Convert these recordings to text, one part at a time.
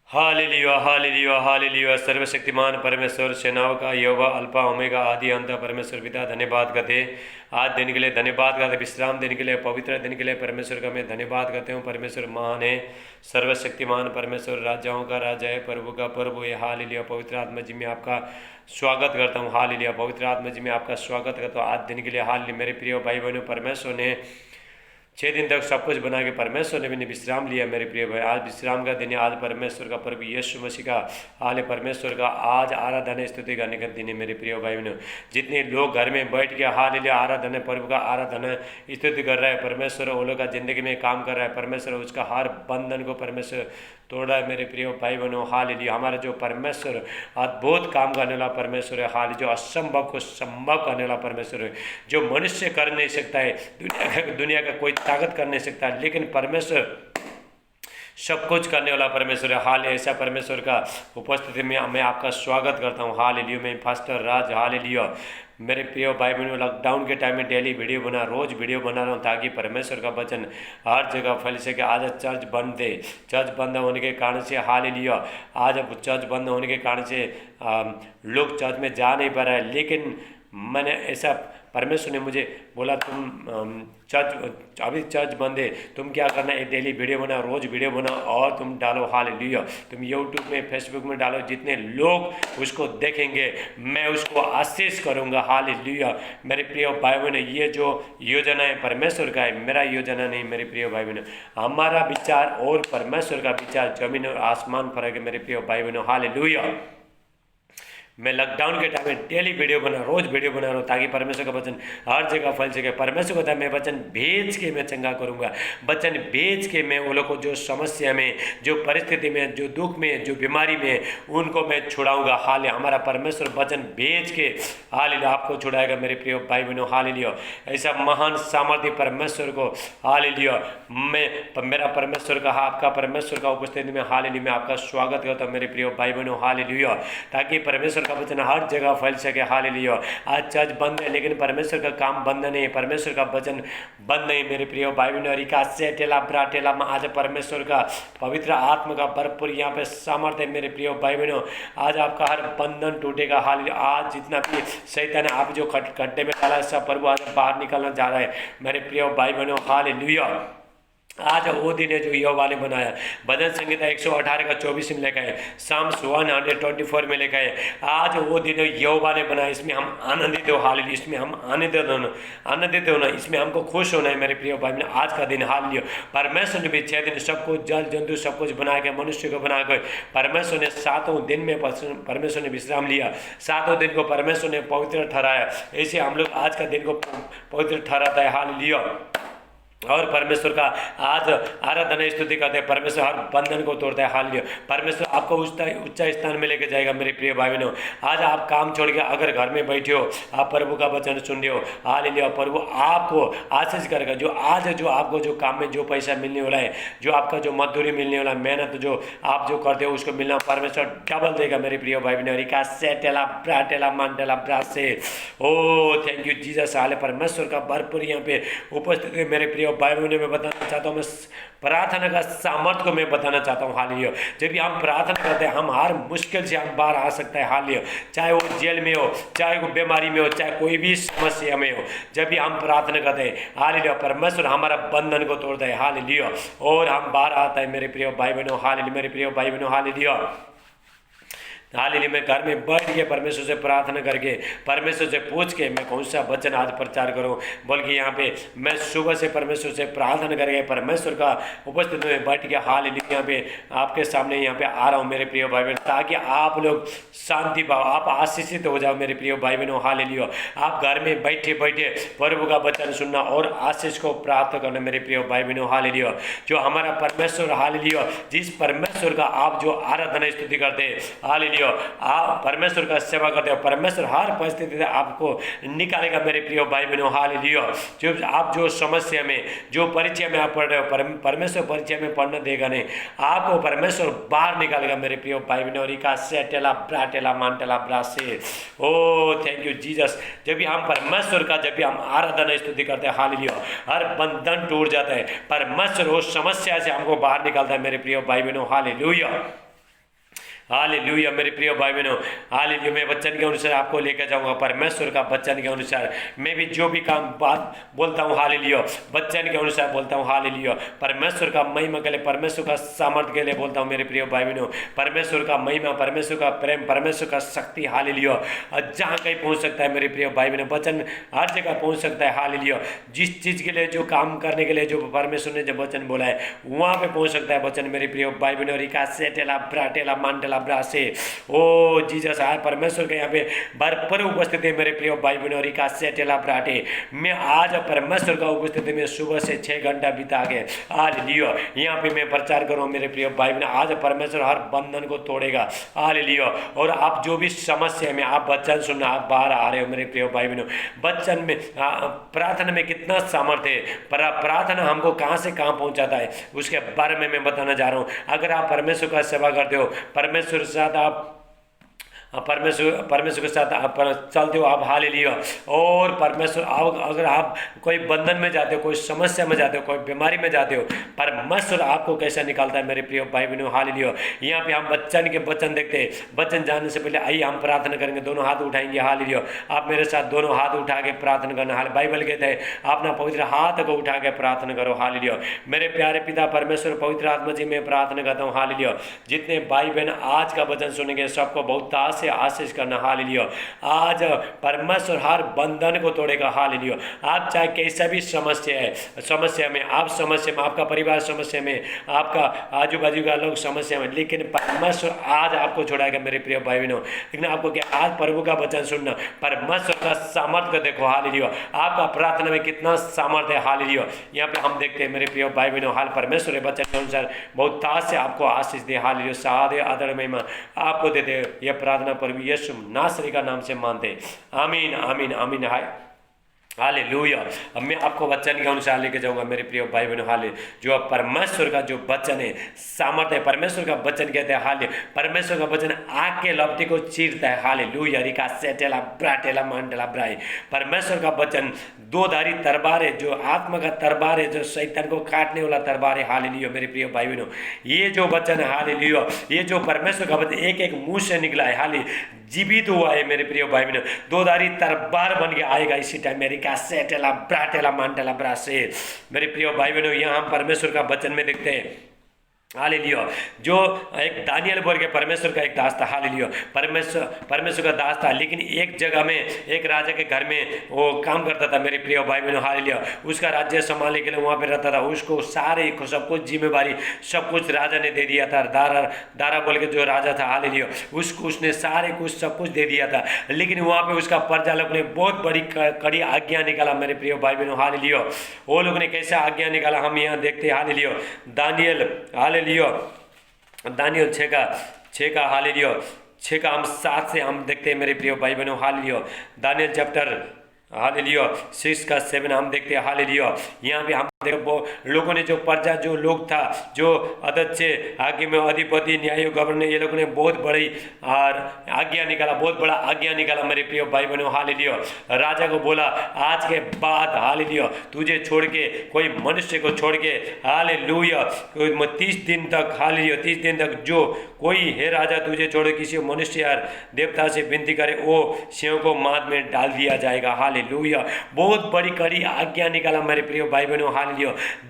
Hallelujah hallelujah hallelujah. सर्वशक्तिमान परमेश्वर, सेनाओं का यहोवा, अल्फा ओमेगा, आदि अंत परमेश्वर पिता धन्यवाद करते हैं। आज दिन के लिए धन्यवाद करते, विश्राम दिन के लिए, पवित्र दिन के लिए परमेश्वर का मैं धन्यवाद करते हूँ। परमेश्वर महान है, सर्वशक्तिमान परमेश्वर, राजाओं का राजा है, प्रभु का प्रभु है। हालेलुया। पवित्र आत्मा जी मैं आपका स्वागत करता हूँ। हालेलुया। पवित्र आत्मा जी मैं आपका स्वागत करता हूँ आज दिन के लिए। हालेलुया। मेरे प्रिय भाई बहनों, परमेश्वर ने 6 दिन तक सब कुछ बना के परमेश्वर ने भी विश्राम लिया। मेरे प्रिय भाई, आज विश्राम का दिन है। आज परमेश्वर का प्रभु यीशु मसीह का हाल परमेश्वर का आज आराधना स्तुति करने का दिन है। मेरे प्रिय भाई बहनों, जितने लोग घर में बैठ के हाल आराधना प्रभु का आराधना स्तुति कर रहा है, परमेश्वर वो लोग का जिंदगी में काम कर रहा है। परमेश्वर उसका हर बंधन को परमेश्वर तोड़ रहा है। मेरे प्रिय भाई बहनों, हाल हमारा जो परमेश्वर अद्भुत काम करने वाला परमेश्वर है। हाल जो असंभव को संभव करने वाला परमेश्वर है, जो मनुष्य कर नहीं सकता है, दुनिया का कोई ताकत कर नहीं सकता, लेकिन परमेश्वर सब कुछ करने वाला परमेश्वर है। हाल ऐसा परमेश्वर का उपस्थिति में मैं आपका स्वागत करता हूँ। हालेलुया। मैं पास्टर राज, हालेलुया। मेरे प्रिय भाई बहनों, लॉकडाउन के टाइम में डेली वीडियो बना, रोज वीडियो बना रहा हूँ ताकि परमेश्वर का वचन हर जगह फैल सके। आज चर्च बंद है, चर्च बंद होने के कारण से हालेलुया, आज अब चर्च बंद होने के कारण से लोग चर्च में जा नहीं पा रहा है, लेकिन मैंने ऐसा परमेश्वर ने मुझे बोला, तुम चर्च अभी चर्च बंद है, तुम क्या करना है, डेली वीडियो बनाओ, रोज वीडियो बनाओ और तुम डालो। हालेलुया। तुम यूट्यूब में, फेसबुक में डालो, जितने लोग उसको देखेंगे मैं उसको आशीष करूंगा। हालेलुया। मेरे प्रिय भाई बहनों, ये जो योजना है परमेश्वर का है, मेरा योजना नहीं। मेरे प्रिय भाई बहनों, हमारा विचार और परमेश्वर का विचार जमीन और आसमान फर्क है। मेरे प्रिय भाई बहनों, हालेलुया। मैं लॉकडाउन के टाइम में डेली वीडियो बना, रोज वीडियो बना रहा हूँ ताकि परमेश्वर का वचन हर जगह फैल सके। परमेश्वर को था मैं वचन भेज के मैं चंगा करूँगा, वचन भेज के मैं वो लोग को जो समस्या में, जो परिस्थिति में, जो दुख में, जो बीमारी में, उनको मैं छुड़ाऊंगा। हाल हमारा परमेश्वर वचन भेज के हाल आपको छुड़ाएगा। मेरे प्रिय भाई बहनों, हाल ऐसा महान सामर्थ्य परमेश्वर को हाल मैं मेरा परमेश्वर का, आपका परमेश्वर का उपस्थिति में हाल मैं आपका स्वागत करता हूँ। मेरे प्रिय भाई बहनों, हाल ताकि परमेश्वर का वचन हर जगह फैल सके। हालेलुया। आज चर्च बंद है, लेकिन परमेश्वर का काम बंद नहीं है, परमेश्वर का वचन बंद नहीं। मेरे प्रिय भाई बहनों, रिका से टेला ब्राटेला में आज परमेश्वर का पवित्र आत्मा का भरपूर यहाँ पे सामर्थ्य है। मेरे प्रिय भाई बहनों, आज आपका हर बंधन टूटेगा। हालेलुया। आज जितना भी शैतान है, आप जो खड्डे में डाला है, सब प्रभु आज बाहर निकलना जा रहा है। मेरे प्रिय भाई बहनों, हालेलुया। आज वो दिन है जो यहोवा ने बनाया। भजन संहिता 118 का 24 में लिखा है, साम्स 124 में लिखा है, आज वो दिन यहोवा ने बनाया, इसमें हम आनंदित हो। हालेलुया। इसमें हम आनंदित होना, इसमें हमको खुश होना है। मेरे प्रिय भाई बहन, आज का दिन हालेलुया। परमेश्वर ने भी 6 दिन सब कुछ, जल जंतु सब कुछ बना के, मनुष्य को बना के, परमेश्वर ने 7वें दिन में परमेश्वर ने विश्राम लिया। 7वें दिन को परमेश्वर ने पवित्र ठहराया। ऐसे हम लोग आज का दिन को पवित्र ठहराता है। हालेलुया। और परमेश्वर का आज आराधना स्तुति करते हैं। परमेश्वर हर बंधन को तोड़ता है। हालेलुया। परमेश्वर आपको उच्च स्थान में लेके जाएगा। मेरे प्रिय भाई बहनों, आज आप काम छोड़ के अगर घर में बैठे हो, आप प्रभु का वचन सुन रहे हो, हालेलुया, प्रभु आपको आशीष करेगा। जो आज जो आपको जो काम में जो पैसा मिलने वाला है, जो आपका जो मजदूरी मिलने वाला है, मेहनत जो आप जो करते हो उसको मिलना, परमेश्वर डबल देगा। मेरे प्रिय भाई बहनों, रिका से टेला ब्राटेला मांटेला ब्रासे, ओ थैंक यू जीसस। हाले परमेश्वर का भरपूर यहाँ पे उपस्थित है। मेरे प्रिय भाई बहनों, मैं बताना चाहता हूँ, मैं प्रार्थना का सामर्थ्य को मैं बताना चाहता हूँ। हालेलुया। जब भी हम प्रार्थना करते हैं, हम हर मुश्किल से हम बाहर आ सकते हैं। हालेलुया। चाहे वो जेल में हो, चाहे वो बीमारी में हो, चाहे कोई भी समस्या में हो, जब भी हम प्रार्थना करते हैं, हालेलुया, परमेश्वर हमारा बंधन को तोड़ता है। हालेलुया। और हम बाहर आता है। मेरे प्रिय भाई बहनों, हालेलुया। मेरे प्रिय भाई बहनों, हालेलुया। हालेलुया। मैं घर में बैठ के परमेश्वर से प्रार्थना करके, परमेश्वर से पूछ के मैं कौन सा वचन आज प्रचार करूं, बोल के यहाँ पे मैं सुबह से परमेश्वर से प्रार्थना करके परमेश्वर का उपस्थिति में बैठ के हालेलुया यहाँ पे आपके सामने यहाँ पे आ रहा हूँ। मेरे प्रिय भाई बहन, ताकि आप लोग शांति पाओ, आप आशीषित हो जाओ। मेरे प्रिय भाई बहनों, हालेलुया। आप घर में बैठे बैठे प्रभु का वचन सुनना और आशीष को प्राप्त करना। मेरे प्रिय भाई बहनों, हालेलुया। जो हमारा परमेश्वर, हालेलुया, जिस परमेश्वर का आप जो आराधना स्तुति करते हैं, हालेलुया, आप परमेश्वर का सेवा करते हो, परमेश्वर हर परिस्थिति से आपको निकालेगा। मेरे प्रिय भाई बहनों, हालेलुया। जो आप जो समस्या में, जो परीक्षा में आप पढ़ रहे हो, परमेश्वर परीक्षा में पढ़ने देगा नहीं, आपको परमेश्वर बाहर निकालेगा। मेरे प्रिय भाई बहनों, रिका से टेला ब्राटेला मांटेला ब्रासे, ओ थैंक यू जीसस। जब भी हम परमेश्वर का, जब भी हम आराधना स्तुति करते हैं, हालेलुया, हर बंधन टूट जाता है। परमेश्वर उस समस्या से हमको बाहर निकालता है। मेरे प्रिय भाई बहनों, हालेलुया। हालेलुया मेरे प्रिय भाई बहनों, हालेलुया। मैं वचन के अनुसार आपको लेकर जाऊंगा, परमेश्वर का वचन के अनुसार मैं भी जो भी काम बात बोलता हूँ, हालेलुया वचन के अनुसार बोलता हूँ, हालेलुया। परमेश्वर का महिमा के लिए, परमेश्वर का सामर्थ्य के लिए बोलता हूँ मेरे प्रिय भाई बहनों। परमेश्वर का महिमा, परमेश्वर का प्रेम, परमेश्वर का शक्ति, हालेलुया जहाँ कहीं पहुँच सकता है मेरे प्रिय भाई बहनों। वचन हर जगह पहुँच सकता है, हालेलुया। जिस चीज़ के लिए, जो काम करने के लिए जो परमेश्वर ने जब वचन बोला है वहाँ पे पहुँच सकता है वचन मेरे प्रिय भाई बहनों। रिका सेटेला ब्राटेला मांटेला ब्रासे, ओ जीसस आए परमेश्वर के यहाँ पे भरपूर उपस्थिति है मेरे प्रिय भाई बहनों। रिका सेटेला ब्राटे, मैं आज परमेश्वर का उपस्थिति में सुबह से 6 घंटा बिता के हालेलुया यहाँ पे मैं प्रचार करूँ मेरे प्रिय भाई बहनों। आज परमेश्वर हर बंधन को तोड़ेगा, हालेलुया। और आप जो भी समस्या में आप वचन सुनना, आप बाहर आ रहे हो मेरे प्रिय भाई बहनों। वचन में प्रार्थना में कितना सामर्थ्य है, प्रार्थना हमको कहाँ से कहाँ पहुँचाता है उसके बारे में मैं बताना जा रहा हूँ। अगर आप परमेश्वर का सेवा करते हो, परमेश्वर के साथ आप परमेश्वर के साथ आप चलते हो, आप हालेलुया। और परमेश्वर अगर आप कोई बंधन में जाते हो, कोई समस्या में जाते हो, कोई बीमारी में जाते हो, परमेश्वर आपको कैसा निकालता है मेरे प्रिय भाई बहनों, हालेलुया। यहाँ पे हम वचन के वचन देखते हैं। वचन जानने से पहले आइए हम प्रार्थना करेंगे, दोनों हाथ उठाएंगे, हालेलुया। आप मेरे साथ दोनों हाथ उठा के प्रार्थना करना, हाल बाइबल कहते हैं अपना पवित्र हाथ को उठा के प्रार्थना करो, हालेलुया। मेरे प्यारे पिता परमेश्वर पवित्र आत्मा जी मैं प्रार्थना करता हूँ, हालेलुया। जितने भाई बहन आज का वचन सुनेंगे सबको बहुत से आशीष करना, हालेलुया। आज परमेश्वर हर बंधन को तोड़ेगा, हालेलुया। आप चाहे कैसा भी समस्या है, समस्या में आप, समस्या में आपका परिवार, समस्या में आपका आजू बाजू का लोग समस्या में, लेकिन परमेश्वर आज आपको छोड़ाएगा मेरे प्रिय भाई बहनों। लेकिन आपको क्या, आज प्रभु का वचन सुनना, परमेश्वर का सामर्थ्य को देखो, हालेलुया। आपका प्रार्थना में कितना सामर्थ्य है, हालेलुया। यहाँ पे हम देखते हैं मेरे प्रिय भाई बहनों, हाल परमेश्वर वचन के अनुसार बहुत ताज से आपको आशीष दे, हालेलुया। सादे आदर महिमा आपको देते यह प्रार्थना प्रभु यीशु नासरी का नाम से मानते, आमीन आमीन आमीन। हालेलुया। अब मैं आपको वचन के अनुसार लेके जाऊंगा मेरे प्रिय भाई बहनों, हाले जो परमेश्वर का जो वचन है सामर्थ्य है। परमेश्वर का वचन कहते हैं, हाले परमेश्वर का वचन आग के लपटी को चीरता है, हालेलुया। रिका सेटेला ब्राटेला मांटेला ब्राई, परमेश्वर का वचन दोधारी तलवार है, जो आत्मा का तलवार है, जो शैतान को काटने वाला तलवार है, हालेलुया। मेरे प्रिय भाई बहनों, ये जो वचन है, हालेलुया, ये जो परमेश्वर का वचन एक एक मुंह से निकला है, हाले जीवित हुआ है मेरे प्रिय भाई बहनों, दोधारी तलवार बन के आएगा इसी टाइम। मेरी का सेटेला ब्राटेला मांटेला ब्रासे, मेरे प्रिय भाई बहनों, यहाँ हम परमेश्वर का वचन में देखते हैं, हालेलुया। जो एक दानियल बोल के परमेश्वर का एक दास था, हालेलुया। परमेश्वर का दास था, लेकिन एक जगह में एक राजा के घर में वो काम करता था मेरे प्रिय भाई बहनों, हालेलुया। उसका राज्य संभालने के लिए वहाँ पे रहता था। उसको सारे सब कुछ जिम्मेवारी सब कुछ राजा ने दे दिया था। दारा बोल के जो राजा था, हालेलुया, उसको उसने सारे कुछ सब कुछ दे दिया था। लेकिन वहाँ पे उसका प्रजा लोग ने बहुत बड़ी कड़ी आज्ञा निकाला मेरे प्रिय भाई बहनों, हालेलुया। वो लोग ने कैसा आज्ञा निकाला हम यहाँ देखते हैं, हालेलुया। दानियल 6 का हालेलुया 6 का हम 7 से हम देखते हैं मेरे प्रिय भाई बहनों, हालेलुया। दानियल चैप्टर हालेलुया 6 का 7 हम देखते हैं, हालेलुया। यहाँ पे हम देखो लोगों ने जो प्रजा जो लोग था, जो अध्यक्ष आगे में अधिपति न्यायिक गवर्नर, ये लोगों ने बहुत बड़ी आज्ञा निकाला, बहुत बड़ा आज्ञा निकाला मेरे प्रिय भाई बहनों, हालेलुया। राजा को बोला आज के बाद, हालेलुया, तुझे छोड़ के कोई मनुष्य को छोड़ के, हालेलुया, 30 दिन तक, हालेलुया 30 दिन तक जो कोई है राजा तुझे छोड़ किसी मनुष्य या देवता से विनती करे वो सिंह को माद में डाल दिया जाएगा, हालेलुया। बहुत बड़ी कड़ी आज्ञा निकाला मेरे प्रिय भाई बहनों, हालेलुया।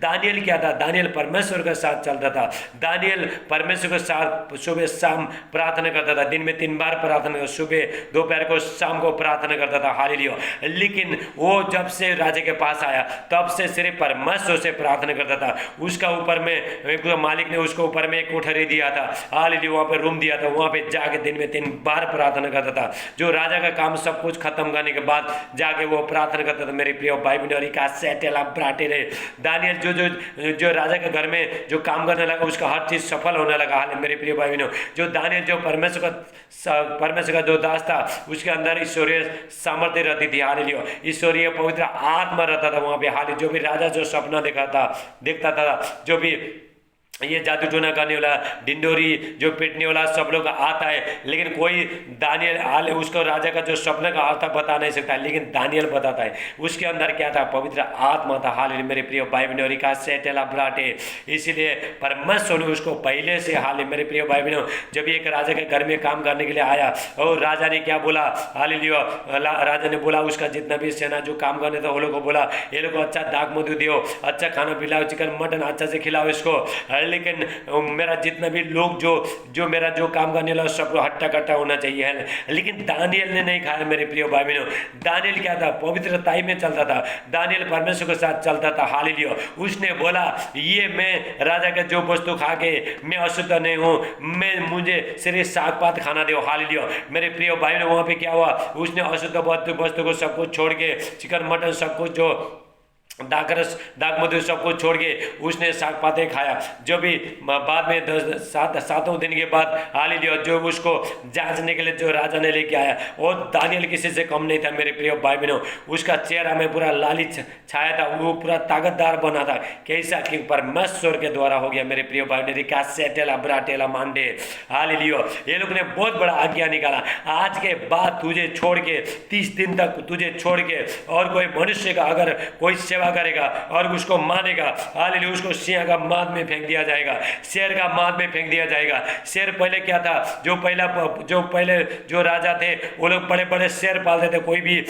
दानियल क्या था? दानियल परमेश्वर के साथ चलता था। दानियल परमेश्वर के साथ सुबह शाम प्रार्थना करता था। दिन में 3 बार प्रार्थना, सुबह दोपहर को शाम को प्रार्थना करता था, हालेलुया। लेकिन वो जब से राजा के पास आया तब से सिर्फ परमेश्वर से प्रार्थना करता था। उसका ऊपर में मालिक ने उसको ऊपर में एक कोठरी दिया था, हालेलुया, वहाँ पे रूम दिया था। वहाँ पे जाके दिन में 3 बार प्रार्थना करता था। जो राजा का काम सब कुछ खत्म करने के बाद जाके वो प्रार्थना करता था मेरे प्रिय भाई बहनों। का सेटेला ब्राटे रे दानियल जो राजा के घर में जो काम करने लगा उसका हर चीज सफल होने लगा, हाल मेरे प्रिय भाई बहनों। जो दानियल जो परमेश्वर का जो दास था उसके अंदर ईश्वरीय सामर्थ्य रहती थी, हालेलुया, ईश्वरीय पवित्र आत्मा रहता था वहाँ पे, हाल जो भी राजा जो सपना देखता था, जो भी ये जादू टोना करने वाला, डिंडोरी जो पीटने वाला सब लोग आता है, लेकिन कोई दानियल हाल उसको राजा का जो सपने का अर्थ बता नहीं सकता, लेकिन दानियल बताता है। उसके अंदर क्या था? पवित्र आत्मा था। हाल मेरे प्रिय भाई बहनों, रिका सेटेला ब्राटे, इसीलिए परमेश्वर ने उसको पहले से, हाल मेरे प्रिय भाई बहनों, जब एक राजा के घर में काम करने के लिए आया और राजा ने क्या बोला? हालेलुया, राजा ने बोला उसका जितना भी सेना जो काम करने था वो लोग को बोला, ये लोग को अच्छा दाग मधु दियो, अच्छा खाना पिलाओ, चिकन मटन अच्छा से खिलाओ इसको, लेकिन मेरा जितना भी लोग जो जो मेरा जो काम करने वाला सब हट्टा कट्टा होना चाहिए है। लेकिन दानियल ने नहीं खाया मेरे प्रिय भाई बहनों। दानियल क्या था? पवित्रताई में चलता था। दानियल परमेश्वर के साथ चलता था। हालेलुया। उसने बोला ये मैं राजा का जो वस्तु खा के मैं अशुद्ध नहीं हूँ, मैं मुझे सिर्फ साग पात खाना दो। हालेलुया। मेरे प्रिय भाई बहनों, वहाँ पे क्या हुआ? उसने अशुद्ध वस्तु को सब कुछ छोड़ के, चिकन मटन सब कुछ जो दाग मधु सब कुछ छोड़ के उसने साग पाते खाया। जो भी बाद में सातों दिन के बाद हालेलुया जो उसको जांचने के लिए जो राजा ने लेके आया, और दानियल किसी से कम नहीं था मेरे प्रिय भाई बहनों। उसका चेहरा में पूरा लाली छाया था, वो पूरा ताकतदार बना था। कैसा? कि परमेश्वर के द्वारा हो गया मेरे प्रिय भाई बहनों। रिका सेटेला ब्राटेला मांडे, हालेलुया। ये लोग ने बहुत बड़ा आज्ञा निकाला, आज के बाद तुझे छोड़ के 30 दिन तक तुझे छोड़ के और कोई मनुष्य का अगर कोई सेवा करेगा और उसको मानेगा, हालेलुया, उसको सिंह का माद में फेंक दिया जाएगा, शेर का माद में फेंक दिया जाएगा। शेर पहले क्या था? जो पहले जो राजा थे वो लोग बड़े बड़े शेर पालते थे। कोई भी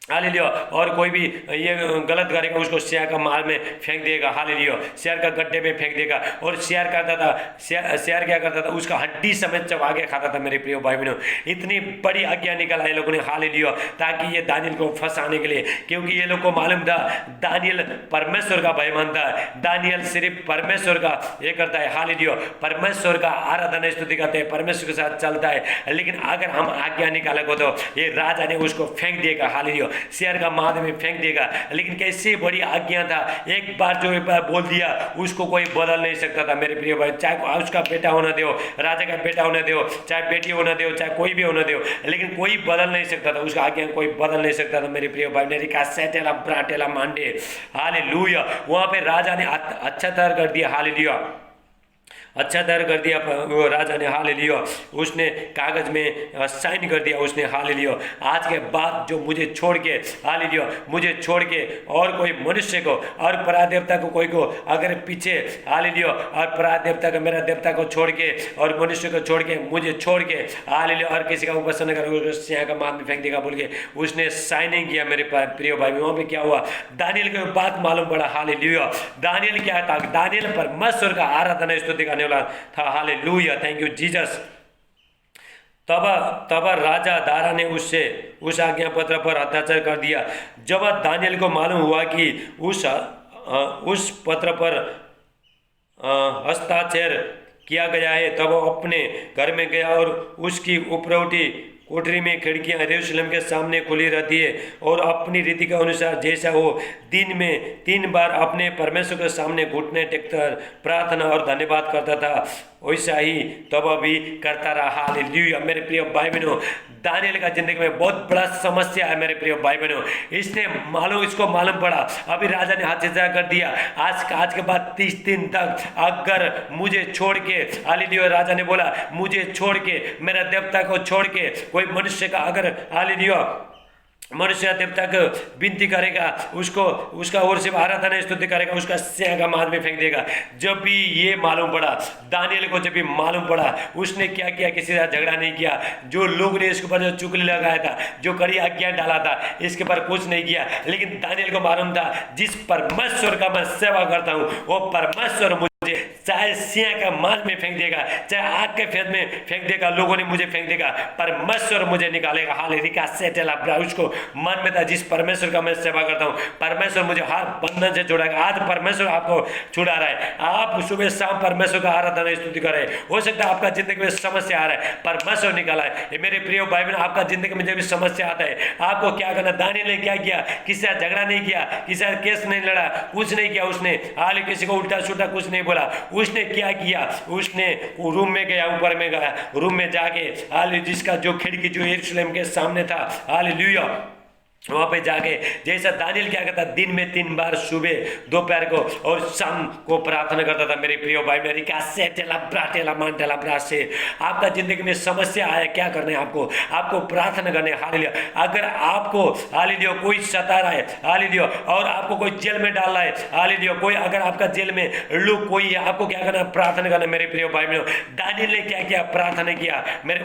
हालेलुया, और कोई भी ये गलत करेगा उसको शेर का मार में फेंक देगा। हालेलुया, शेर का गड्ढे में फेंक देगा। और शेर करता था, शेर क्या करता था? उसका हड्डी समेत चबा के खाता था मेरे प्रिय भाई बहनों। इतनी बड़ी आज्ञा निकाला ये लोगों ने। हालेलुया, ताकि ये दानियल को फंसाने के लिए, क्योंकि ये लोग को मालूम था दानियल परमेश्वर का भाई मानता है। दानियल सिर्फ परमेश्वर का ये करता है। हालेलुया, परमेश्वर का आराधना स्तुति करते हैं, परमेश्वर के साथ चलता है। लेकिन अगर हम आज्ञा निकालेंगे तो ये राजा ने उसको फेंक देगा। हालेलुया, शेर का माद में फेंक देगा। लेकिन कैसी बड़ी आज्ञा था, एक बार जो एक बार बोल दिया उसको कोई बदल नहीं सकता था मेरे प्रिय भाई। चाहे उसका बेटा होना दो, राजा का बेटा होना दो, चाहे बेटी होना दो, चाहे कोई भी होना दो, लेकिन कोई बदल नहीं सकता था उसका आज्ञा, कोई बदल नहीं सकता था मेरे प्रिय भाई। मेरी का सेटेला ब्राटेला मांडे, हालेलुया। वहां पे राजा ने अच्छा तैयार कर दिया। हालेलुया, अच्छा तैयार कर दिया वो राजा ने। हालेलुया, उसने कागज में साइन कर दिया उसने। हालेलुया, आज के बाद जो मुझे छोड़ के, हालेलुया, मुझे छोड़ के और कोई मनुष्य को और पराय देवता को कोई को अगर पीछे, हालेलुया, और पराय देवता को, मेरा देवता को छोड़ के और मनुष्य को छोड़ के, मुझे छोड़ के, हालेलुया, और किसी का उपासना कर सिंह का माद में फेंक देगा बोल के उसने साइनिंग किया मेरे प्रिय भाई। वहाँ पे क्या हुआ? दानियल को बात मालूम पड़ा। हालेलुया, दानियल क्या था? दानियल परमेश्वर का आराधना स्तुति करने वाला था। Hallelujah, thank you Jesus. तब राजा दारा ने उससे उस आज्ञा पत्र पर हस्ताक्षर कर दिया। जब दानियल को मालूम हुआ कि उस पत्र पर हस्ताक्षर किया गया है, तब वो अपने घर में गया और उसकी उपरौठी कोठरी में खिड़कियां यरूशलेम के सामने खुली रहती है, और अपनी रीति के अनुसार जैसा वो दिन में 3 बार अपने परमेश्वर के सामने घुटने टेककर प्रार्थना और धन्यवाद करता था, वैसा ही तब अभी करता रहा। हालेलुया, मेरे प्रिय भाई बहनों, दानियल का जिंदगी में बहुत बड़ा समस्या है मेरे प्रिय भाई बहनों। इसको मालूम पड़ा, अभी राजा ने हत्या कर दिया। आज के बाद 30 दिन तक अगर मुझे छोड़ के, हालेलुया, राजा ने बोला मुझे छोड़ के, मेरा देवता को छोड़ के कोई मनुष्य का अगर, हालेलुया, मनुष्य देवता को विनती करेगा, उसको उसका और से आराधना स्तुति करेगा, उसका सिंह का माद में फेंक देगा। जब भी ये मालूम पड़ा दानियल को, जब भी मालूम पड़ा, उसने क्या किया? किसी से झगड़ा नहीं किया। जो लोग ने इसके ऊपर जो चुगली लगाया था, जो कड़ी आज्ञा डाला था, इसके ऊपर कुछ नहीं किया। लेकिन दानियल को मालूम था जिस परमेश्वर का मैं सेवा करता हूँ वो परमेश्वर मुझे चाहे सिंह का माद में फेंक देगा, चाहे आग के फेंक में फेंक देगा, लोगों ने मुझे फेंक देगा, परमेश्वर मुझे निकालेगा। हालेलुया, सेटेला उसको मन में था जिस परमेश्वर का मैं सेवा करता हूँ परमेश्वर मुझे हर बंधन से छुड़ाएगा। आज परमेश्वर आपको छुड़ा रहा है। आप सुबह शाम परमेश्वर का आराधना स्तुति करें। हो सकता है आपका जिंदगी में समस्या आ रहा है, परमेश्वर निकाला है। मेरे प्रिय भाई बहन, आपका जिंदगी में जब भी समस्या आता है आपको क्या करना? दानियल ने क्या किया? किसी से झगड़ा नहीं किया, किसी से केस नहीं लड़ा, कुछ नहीं किया उसने। हाल किसी को उल्टा सुल्टा कुछ नहीं बोला। उसने क्या किया? उसने रूम में गया, ऊपर में गया, रूम में जाके हालेलुया, जिसका जो खिड़की जो यरूशलेम के सामने था, हालेलुया, वहाँ पे जाके जैसा दानियल क्या करता, दिन में 3 बार, सुबह, दोपहर को और शाम को प्रार्थना करता था। मेरे प्रिय भाई मेरी क्या सेटेला ब्राटेला मांटेला ब्रासे, आपका जिंदगी में समस्या आया, क्या करना है आपको? आपको प्रार्थना करने। हालेलुया। अगर आपको हालेलुया कोई सता रहा है, हालेलुया, और आपको कोई जेल में डाल रहा है, हालेलुया, कोई अगर आपका जेल में लोग कोई है, आपको क्या करना है? प्रार्थना करना। मेरे प्रिय भाई बहनों, दानियल ने क्या किया? प्रार्थना किया। मेरे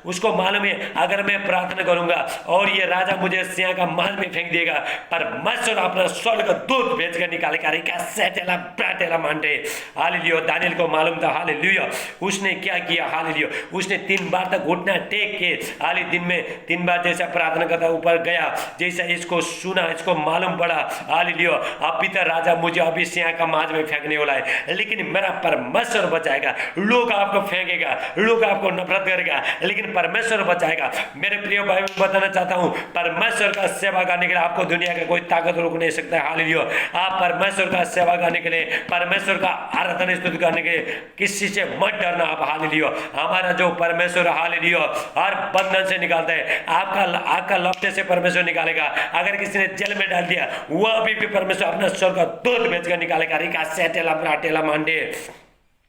उसको मालूम है अगर मैं प्रार्थना करूंगा और ये राजा मुझे सिंह का माल में फेंक देगा, परमेश्वर अपना स्वर्ग का दूत भेजकर निकालेगा। सेटेला ब्राटेला मांटे। हालेलुया। दानियल को मालूम था। हालेलुया। उसने क्या किया? हालेलुया। उसने 3 बार तक घुटना टेक के, हालेलुया, दिन में 3 बार जैसा प्रार्थना करता ऊपर गया, जैसा इसको सुना, इसको मालूम पड़ा, हालेलुया, अभी तक राजा मुझे अभी सिंह का माज में फेंकने वाला है, लेकिन मेरा परमेश्वर बचाएगा। लोग आपको फेंकेगा, लोग आपको नफरत करेगा, लेकिन परमेश्वर बचाएगा। मेरे प्रिय भाई बताना चाहता हूं, परमेश्वर का सेवा करने के लिए आपको दुनिया का कोई ताकत रोक नहीं सकता है। हालेलुया। आप परमेश्वर का सेवा करने के लिए, परमेश्वर का आराधना स्तुति करने के लिए किसी से मत डरना आप। हालेलुया। हमारा जो परमेश्वर, हालेलुया, हर बंधन से निकालता है। आपका लपटे से परमेश्वर निकालेगा। अगर किसी ने जेल में डाल दिया, वह अभी भी परमेश्वर अपना स्वर्ग का दूत भेजकर निकालेगा। रिका सेटेला ब्राटेला मांडे।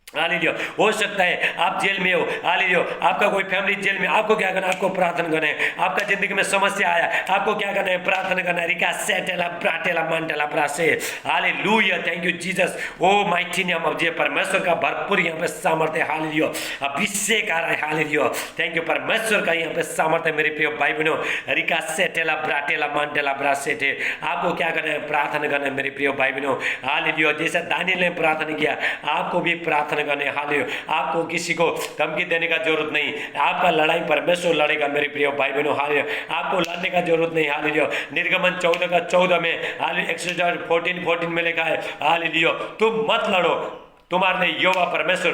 हालेलुया। हो सकता है आप जेल में हो, हालेलुया, आपका कोई फैमिली जेल में, आपको क्या करना है? आपको प्रार्थना करना है। आपका जिंदगी में समस्या आया, आपको क्या करना है? प्रार्थना करना है। रिका सेटेला ब्राटेला मांटेला ब्रासे। Hallelujah. Thank you Jesus. O mighty name of Jesus. परमेश्वर का भरपूर यहाँ पे सामर्थ्य है। हालेलुया। अभिषेक आ रहा है। हालेलुया। Thank you. परमेश्वर का यहाँ पे सामर्थ्य है। मेरे प्रिय भाई बहनों, रिका सेटेला ब्राटेला मांटेला ब्रासे थे। आपको क्या करना है? प्रार्थना करना है। मेरे प्रिय भाई बहनों, हालेलुया, जैसा दानियल ने प्रार्थना किया, आपको भी प्रार्थना करने। हालेलुया। आपको किसी को धमकी देने का जरूरत नहीं। आपका लड़ाई परमेश्वर लड़ेगा। मेरे प्रिय भाई बहनों, हालेलुया, आपको लड़ने का जरूरत नहीं। हालेलुया। निर्गमन 14 का 14 में, हालेलुया, एक्सोडस 14 में लिखा है, हालेलुया, तुम मत लड़ो, तुम्हारे लिए यहोवा परमेश्वर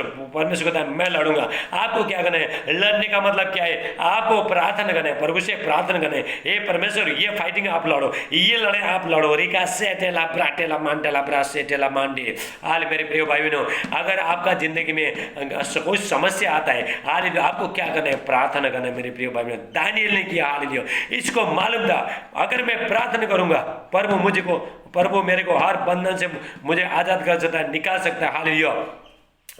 कहता है मैं लड़ूंगा। आपको क्या करना है? लड़ने का मतलब क्या है? आपको प्रार्थना करना है, प्रभु से प्रार्थना करना है, हे परमेश्वर ये फाइटिंग आप लड़ो, ये लड़े आप लड़ो। रिका सेटेला ब्राटेला मांटेला ब्रासेटेला मांडे। हाल मेरे प्रिय भाई बहनों, अगर आपका जिंदगी में कोई समस्या आता है, हाल आपको क्या करना है? प्रार्थना करना है। मेरे प्रिय भाई बहनों, दानियल ने किया। हाल इसको मालूम था अगर मैं प्रार्थना करूंगा, प्रभु मेरे को हर बंधन से मुझे आजाद कर सकता है, निकाल सकता है। हालेलुया।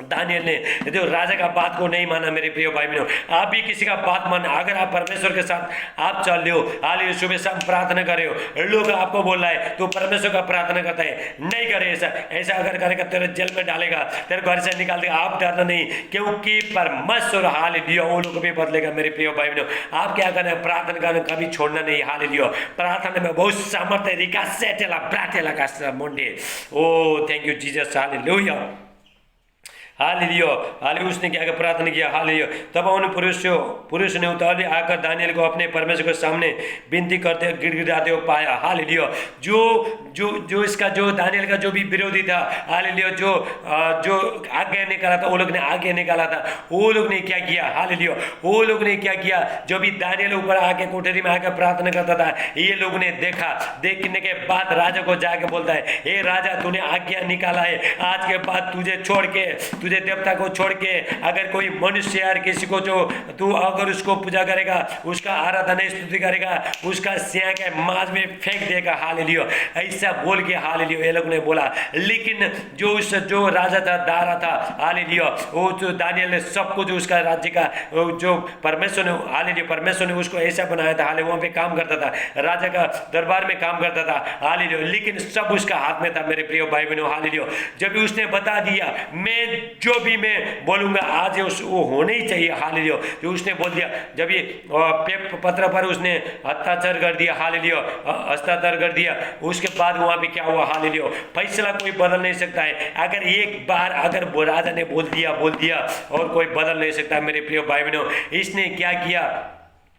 दानियल ने जो राजा का बात को नहीं माना। मेरे प्रिय भाई बहनों, आप भी किसी का बात माना। अगर आप परमेश्वर के साथ आप चल रहे हो, हालेलुया, सुबह शाम प्रार्थना कर रहे हो, लोग आपको बोल रहा है तो परमेश्वर का प्रार्थना करता है, नहीं करे ऐसा अगर करेगा तेरे जेल में डालेगा, तेरे घर से निकाल देगा। आप डरना नहीं, क्योंकि परमेश्वर, हालेलुया, वो लोग भी बदलेगा। मेरे प्रिय भाई बहनों, आप क्या करना है? प्रार्थना करना कभी छोड़ना नहीं। हालेलुया। प्रार्थना में बहुत सामर्थ्य। रिका सेटेला ब्राटेला का मुंडे। O thank you Jesus. Hallelujah. Hallelujah. Hallelujah. उसने क्या प्रार्थना किया? हालेलुया। तब उन पुरुष ने उतावले आकर दानियल को अपने परमेश्वर के सामने विनती करते गिड़गिड़ाते हुए पाया। हालेलुया। जो इसका जो दानियल का जो भी विरोधी था, हालेलुया, जो आज्ञा निकाला था, वो लोग ने आज्ञा निकाला था, वो लोग ने क्या किया? हालेलुया। वो लोग ने क्या किया? जो भी दानियल ऊपर आके कोठरी में आकर प्रार्थना करता था, ये लोग ने देखा। देखने के बाद राजा को जाके बोलता है, हे राजा, तूने आज्ञा निकाला है, आज के बाद तुझे देवता को छोड़ के अगर कोई मनुष्य यार किसी को जो तू अगर उसको पूजा करेगा, उसका आराधना स्तुति करेगा, उसका सिंह के माज में फेंक देगा। हालेलुया। ऐसा बोल के, हालेलुया, ये लोग ने बोला। लेकिन जो राजा था, दारा था, हालेलुया, वो जो दानियल ने सब कुछ उसका राज्य का जो परमेश्वर ने, हालेलुया, परमेश्वर ने उसको ऐसा बनाया था। हालेलुया, वहाँ पे काम करता था, राजा का दरबार में काम करता था। हालेलुया। लेकिन सब उसका हाथ में था। मेरे प्रिय भाई बहनों, हालेलुया, जब भी उसने बता दिया मैं जो भी मैं बोलूंगा आज वो होना ही चाहिए। हालेलुया। जो उसने बोल दिया, जब ये पत्र पर उसने हस्ताक्षर कर दिया, हालेलुया, हस्ताक्षर कर दिया, उसके बाद वहां पे क्या हुआ? हालेलुया। फैसला कोई बदल नहीं सकता है। अगर एक बार अगर राजा ने बोल दिया और कोई बदल नहीं सकता। मेरे प्रिय भाई बहनों, इसने क्या किया?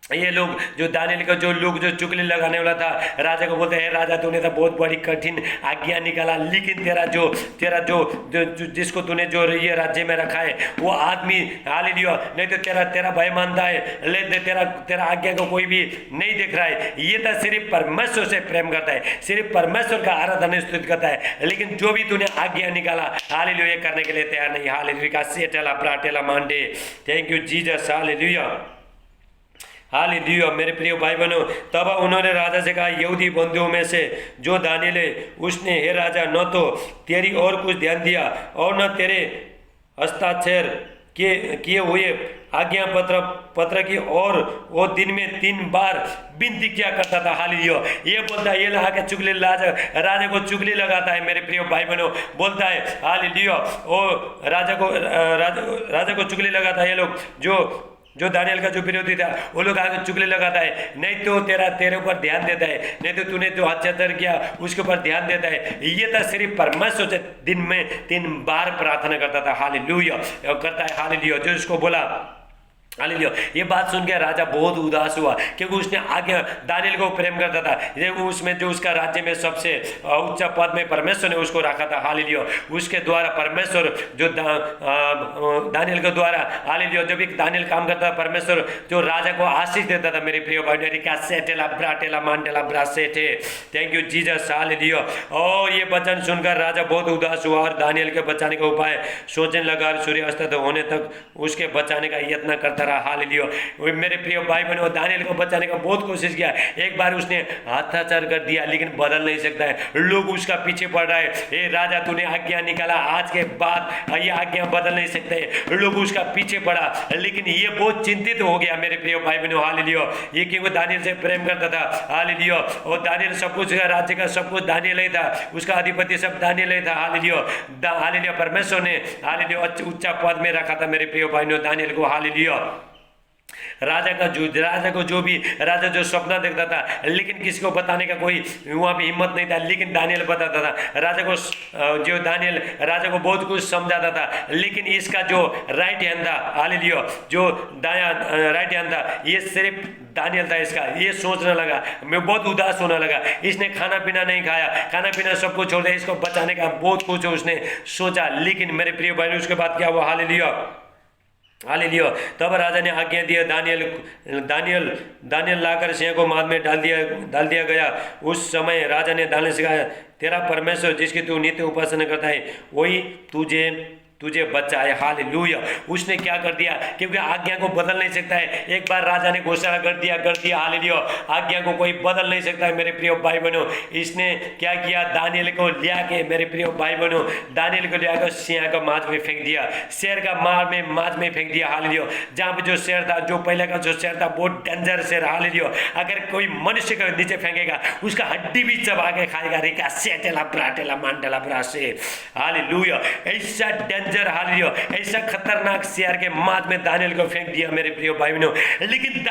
ये लोग जो दानियल का जो चुगली लगाने वाला था, राजा को बोलते हैं, राजा तूने तो बहुत बड़ी कठिन आज्ञा निकाला, लेकिन तेरा जो जिसको तूने जो ये राज्य में रखा है वो आदमी, हालेलुया, नहीं तो तेरा भय मानता है, ले तेरा आज्ञा को कोई भी नहीं देख रहा है। ये तो सिर्फ परमेश्वर से प्रेम करता है, सिर्फ परमेश्वर का आराधना स्तुति करता है, लेकिन जो भी तूने आज्ञा निकाला, हालेलुया, ये करने के लिए तैयार नहीं। हालेलुया। सेटेला ब्राटेला मांडे। Thank you Jesus. Hallelujah. Hallelujah. मेरे प्रिय भाई बहनों, तब उन्होंने राजा से कहा, यहूदी बंधुओं में से जो दानियेल है, उसने हे राजा न तो तेरी और कुछ ध्यान दिया और न तेरे हस्ताक्षर किए हुए आज्ञा पत्र की, और वो दिन में 3 बार विनती किया करता था। हालेलुया। ये बोलता है, ये लगा के चुगली राजा को चुगली लगाता है। मेरे प्रिय भाई बहनों, बोलता है हालेलुया, वो राजा को चुगली लगाता है। ये लोग जो दानियल का जो विरोधी था, वो लोग आगे चुगली लगाता है, नहीं तो तेरे ऊपर ध्यान देता है, नहीं तो तूने जो अत्याचार किया उसके ऊपर ध्यान देता है। ये था सिर्फ परमेश्वर से दिन में 3 बार प्रार्थना करता था। हालेलुया करता है। हालेलुया। जो इसको बोला, हालेलुया। ये बात सुन के राजा बहुत उदास हुआ, क्योंकि उसने आगे दानियल को प्रेम करता था। ये उसमें जो उसका राज्य में सबसे उच्च पद में परमेश्वर ने उसको रखा था। हालेलुया। उसके द्वारा परमेश्वर जो दानियल के द्वारा, हालेलुया, जब एक दानियल काम करता था, परमेश्वर जो राजा को आशीष देता था। मेरे प्रिय भाई, सेटेला ब्राटेला मांटेला ब्रासेटे, थैंक यू जीसस। हालेलुया। और ये वचन सुनकर राजा बहुत उदास हुआ और दानियल के बचाने का उपाय सोचने लगा। सूर्यास्त होने तक उसके बचाने का यत्न करता रहा। हालेलुया। मेरे प्रिय भाई बहनों, दानियल को बचाने का बहुत कोशिश किया। एक बार उसने अत्याचार कर दिया, लेकिन बदल नहीं सकता है। लोग उसका पीछे पड़ रहा है, ए राजा तूने आज्ञा निकाला, आज के बाद ये आज्ञा बदल नहीं सकते। लोग उसका पीछे पड़ा, लेकिन ये बहुत चिंतित हो गया। मेरे प्रिय भाई बहनों, हालेलुया। ये क्योंकि दानियल से प्रेम करता था। हालेलुया। और दानियल सब कुछ, राज्य का सब कुछ दानियल ही था, उसका अधिपति सब दानियल ही था। हालेलुया। हालेलुया। परमेश्वर ने, हालेलुया, उच्च पद में रखा था मेरे प्रिय भाइयों दानियल को। हालेलुया। राजा जो सपना देखता था, लेकिन किसी को बताने का कोई वहाँ पे हिम्मत नहीं था, लेकिन दानियल बताता था राजा को। जो दानियल राजा को बहुत कुछ समझाता था, लेकिन इसका जो राइट हैंड था, हालेलुया, जो दाया राइट हैंड था, ये सिर्फ दानियल था। इसका ये सोचने लगा, मैं बहुत उदास होने लगा। इसने खाना पीना नहीं खाया, खाना पीना सब कुछ छोड़ दिया, इसको बचाने का बहुत कुछ उसने सोचा। लेकिन मेरे प्रिय भाई, उसके बाद क्या हुआ? हालेलुया। हालेलुया। तब राजा ने आज्ञा दिया, दानियल लाकर सिंह को माद में डाल दिया गया। उस समय राजा ने दानियल से कहा, तेरा परमेश्वर जिसकी तू नित्य उपासना करता है, वही तुझे बचाए। हालेलुया। उसने क्या कर दिया? क्योंकि आज्ञा को बदल नहीं सकता है। एक बार राजा ने घोषणा कर दिया। हालेलुया। आज्ञा को कोई बदल नहीं सकता है। मेरे प्रिय भाई बहनों, इसने क्या किया? दानियल को लिया के, मेरे प्रिय भाई बहनों, दानियल को लिया कर सिंह का माज में फेंक दिया, शेर का माज में फेंक दिया। हालेलुया। जहाँ पे जो शेर था, जो पहले का जो शेर था, बहुत डेंजर शेर। हालेलुया। अगर कोई मनुष्य को नीचे फेंकेगा, उसका हड्डी भी चबा के खाएगा। रिका सेटेला ब्राटेला मांटेला ब्रासे। हालेलुया। ऐसा हालेलुया, ऐसा खतरनाक शेर के माद में दानियल को फेंक दिया मेरे प्रिय भाई बहनों। लेकिन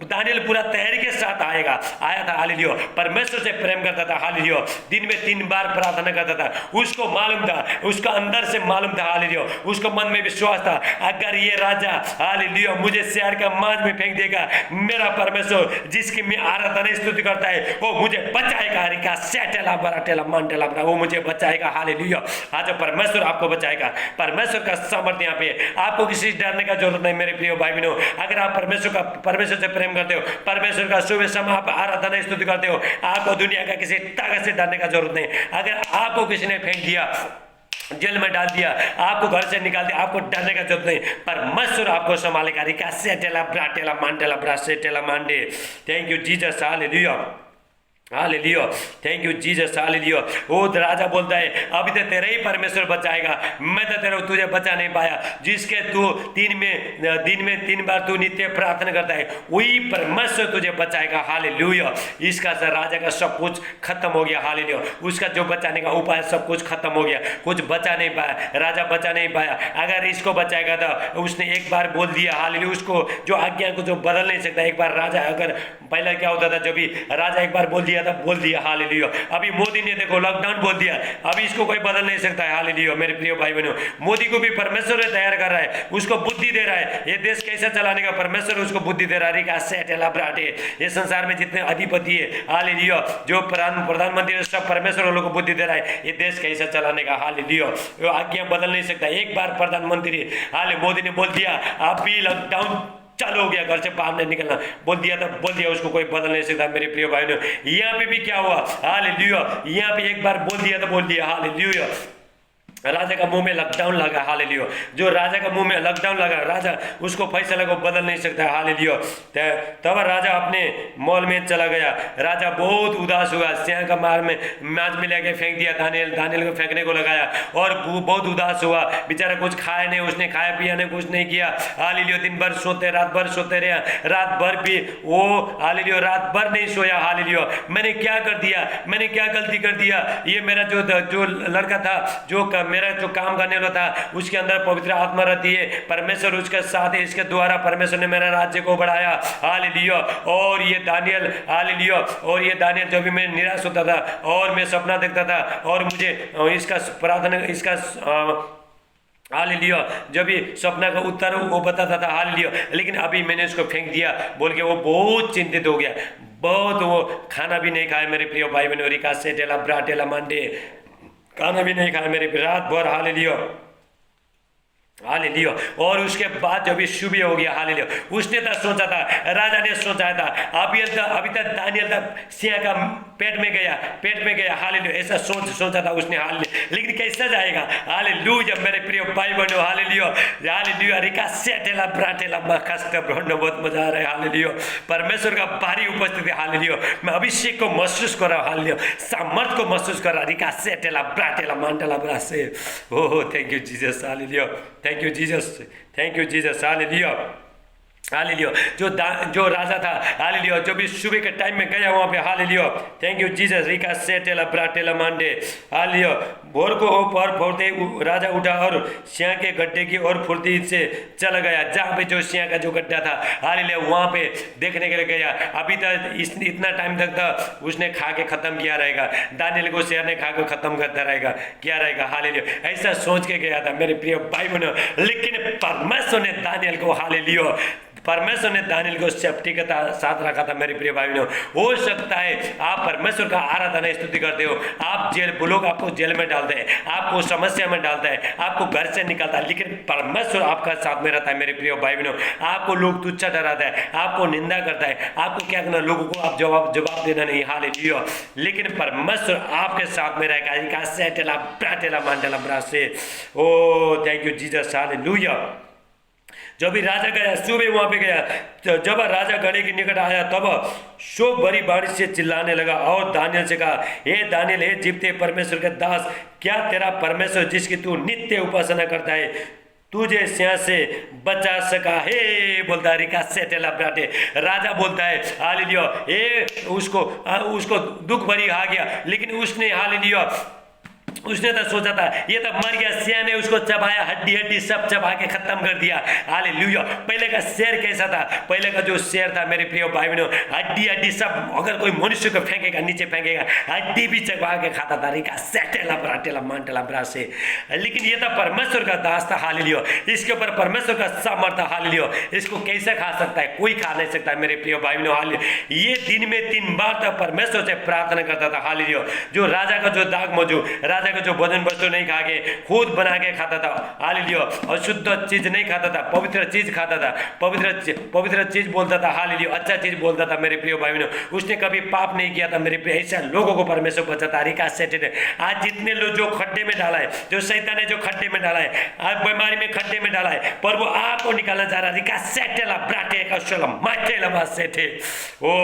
दानियल पूरा तैयारी के साथ आया था। हालेलुया। परमेश्वर से प्रेम करता था। हालेलुया। दिन में 3 बार प्रार्थना करता था। उसको मालूम था, उसका अंदर से मालूम था। हालेलुया। उसको मन में विश्वास था, अगर ये राजा, हालेलुया, मुझे शेर का माद में फेंक देगा, मेरा परमेश्वर जिसकी मैं आराधना स्तुति करता है, वो मुझे बचाएगा। रिका सेटेला बराटेला मांटेला, वो मुझे बचाएगा। हालेलुया। आज परमेश्वर आपको बचाएगा। परमेश्वर का सामर्थ्य यहाँ पे। आपको किसी से डरने का जरूरत नहीं मेरे प्रिय भाई बहनों। अगर आप परमेश्वर से प्रेम करते हो, परमेश्वर का सुबह शाम आप आराधना स्तुति करते हो, आपको दुनिया का किसी ताकत से डरने का जरूरत नहीं। अगर आपको किसी ने फेंक दिया, जेल में डाल दिया, आपको घर से निकाल दिया, आपको डरने का जरूरत नहीं। परमेश्वर आपको संभालेगा। रिका सेटेला ब्राटेला मांटेला ब्रासेटेला मांडे। Thank you Jesus. Hallelujah. Hallelujah. Thank you Jesus. Hallelujah. वो राजा बोलता है, अभी तो तेरा ही परमेश्वर बचाएगा, मैं तो तुझे बचा नहीं पाया। जिसके तू दिन में 3 बार तू नित्य प्रार्थना करता है, वही परमेश्वर तुझे बचाएगा। हालेलुया। इसका राजा का सब कुछ खत्म हो गया। हालेलुया। उसका जो बचाने का उपाय सब कुछ खत्म हो गया, कुछ बचा नहीं पाया, राजा बचा नहीं पाया। अगर इसको बचाएगा तो उसने एक बार बोल दिया। हालेलुया। उसको जो आज्ञा को जो बदल नहीं सकता। एक बार राजा, अगर पहले क्या होता था, जब भी राजा एक बार बोल दिया। हालेलुया। अभी मोदी ने देखो लॉकडाउन बोल दिया, अभी इसको कोई बदल नहीं सकता है। हालेलुया। मेरे प्रिय भाई बहनों, मोदी को भी परमेश्वर तैयार कर रहा है, उसको बुद्धि दे रहा है। ये देश कैसे चलाने का परमेश्वर उसको बुद्धि दे रहा है। ये संसार में जितने अधिपति है, हालेलुया, जो प्रधानमंत्री सब परमेश्वर लोगों को बुद्धि दे रहा है, ये देश कैसे चलाने का। हालेलुया। वो आज्ञा बदल नहीं सकता। एक बार प्रधानमंत्री मोदी ने बोल दिया, अभी लॉकडाउन चालू हो गया, घर से बाहर नहीं निकलना बोल दिया, उसको कोई बदल नहीं सकता। मेरे प्रिय भाइयों, यहाँ पे भी क्या हुआ? हालेलुया। यहाँ पे एक बार बोल दिया तो बोल दिया। हालेलुया। राजा का मुंह में लॉकडाउन लगा, हालेलुया। जो राजा का मुंह में लॉकडाउन लगा, राजा उसको फैसला को बदल नहीं सकता, हालेलुया। तब राजा अपने मॉल में चला गया। राजा बहुत उदास हुआ, सिंह का मांस में लेके फेंक दिया, दानियल को फेंकने को लगाया और बहुत उदास हुआ। बेचारा कुछ खाया नहीं, उसने खाया पिया नहीं, कुछ नहीं किया, हालेलुया। दिन भर सोते, रात भर सोते रहे, रात भर भी वो, हालेलुया, रात भर नहीं सोया, हालेलुया। मैंने क्या कर दिया, मैंने क्या गलती कर दिया? ये मेरा जो लड़का था, जो मेरा जो काम करने वाला था, उसके अंदर पवित्र आत्मा रहती है, परमेश्वर उसके साथ है, इसके द्वारा परमेश्वर ने मेरा राज्य को बढ़ाया, हालेलुया। और ये दानियल, हालेलुया, और ये दानियल जब भी मैं निराश होता था और मैं सपना देखता था और मुझे इसका प्रार्थना, इसका हालेलुया, जब भी सपना का उत्तर वो बताता था, हालेलुया। लेकिन अभी मैंने उसको फेंक दिया बोल के वो बहुत चिंतित हो गया, बहुत, वो खाना भी नहीं खाया मेरे प्रिय भाई बहनों, रिका सेटेला ब्राटेला मांडे, खाना भी नहीं खाया मेरे रात भर, हालेलुया, हालेलुया। और उसके बाद जब ये सुबह हो गया, हालेलुया, उसने तो सोचा था, राजा ने सोचा था, अभी तक दानियल तक सिंह का पेट में गया, हालेलुया, ऐसा सोचा था उसने, हालेलुया। लेकिन कैसा जाएगा, हालेलुया मेरे प्रिय भाई बहनों, हालेलुया, हालेलुया, रिका सेटेला ब्राटेला मखस्त ब्रह्म, बहुत मजा आ रहा है, हालेलुया। परमेश्वर का भारी उपस्थिति, हालेलुया। मैं अभिषेक को महसूस कर रहा हूं, हालेलुया, सामर्थ को महसूस कर रहा, रिका सेटेला ब्राटेला मांडला ब्रासे। Oh thank you Jesus, hallelujah, thank you Jesus, thank you Jesus, hallelujah, hallelujah. जो राजा था, हालेलुया, जो भी सुबह के टाइम में गया वहाँ पे, हालेलुया, थैंक यू जीसस, रिका सेटेला ब्राटेला मांडे, हालेलुया। भोर को पर फोड़ते राजा उठा और सिंह के गड्ढे की ओर फुर्ती से चला गया, जहाँ पे जो सिंह का जो गड्ढा था, हालेलुया, वहाँ पे देखने के लिए गया। अभी तक इतना टाइम तक था उसने खा के खत्म किया रहेगा, दानियल को शेर ने खा के खत्म करता रहेगा, क्या रहेगा, हालेलुया, ऐसा सोच के गया था मेरे प्रिय भाई बहनों। लेकिन परमेश्वर ने दानियल को, हालेलुया, परमेश्वर ने दानियल को सेफ्टी के साथ रखा था मेरे प्रिय भाई बहनों। हो सकता है आप परमेश्वर का आराधना स्तुति करते हो, आप लोग आपको जेल में डालते हैं, आपको समस्या में डालता है, आपको घर से निकालता है, लेकिन परमेश्वर आपका साथ में रहता है मेरे प्रिय भाई बहनों। आपको लोग तुच्छ ठहराता है, आपको निंदा करता है, आपको क्या करना, लोगों को आप जवाब देना नहीं, हालेलुया। लेकिन परमेश्वर आपके साथ में रहेगा, इनका सेटेला ब्राटेला मांडला ब्रासे। O thank you Jesus, hallelujah. जब भी राजा गया, सुबह वहां पे गया, तो जब राजा गढ़े के निकट आया तब शोक भरी बारिश से चिल्लाने लगा और दानियल से कहा, हे दानियल, हे जीवते परमेश्वर के दास, क्या तेरा परमेश्वर जिसकी तू नित्य उपासना करता है तुझे सिंह से बचा सका? हे बोलता है, रिका सेटेला ब्राटे, राजा बोलता है, हालेलुया, ए उसको दुख भरी आ गया, लेकिन उसने, हालेलुया, उसने तो सोचा था ये तो मर गया, सिंह ने उसको चबाया, हड्डी सब चबा के खत्म कर दिया, हालेलुया। पहले का शेर कैसा था? पहले का जो शेर था मेरे प्रिय भाई बहनों, हड्डी सब, अगर कोई मनुष्य को फेंकेगा, नीचे फेंकेगा, हड्डी भी चबा के खाता था, रिका सेटेला ब्राटेला मांटला ब्रासे। लेकिन ये तो परमेश्वर का दास था, हालेलुया, इसके ऊपर परमेश्वर का सामर्थ था, हालेलुया। इसको कैसे खा सकता है? कोई खा नहीं सकता मेरे प्रिय भाई बहनों, हालेलुया। ये दिन में 3 बार तक परमेश्वर से प्रार्थना करता था, हालेलुया। जो राजा का जो दाग मौजूद, राजा का जो भोजन वस्तु नहीं खा के खुद बना के खाता था, हालेलुया, और शुद्ध चीज नहीं खाता था, पवित्र चीज खाता था, पवित्र चीज बोलता था, हालेलुया, अच्छा चीज बोलता था मेरे प्रिय भाई बहनों। उसने कभी पाप नहीं किया था मेरे प्रिय। ऐसा लोगों को परमेश्वर बचाता। रिका सेटेड, आज जितने लोग जो खड्डे में डाला है, जो शैतान ने जो खड्डे में डाला है, आज बीमारी में खड्डे में डाला है, पर वो आपको निकालना चाह रहा है। रिका सेटेला ब्राटे का शलम माटेला बासेटे। ओ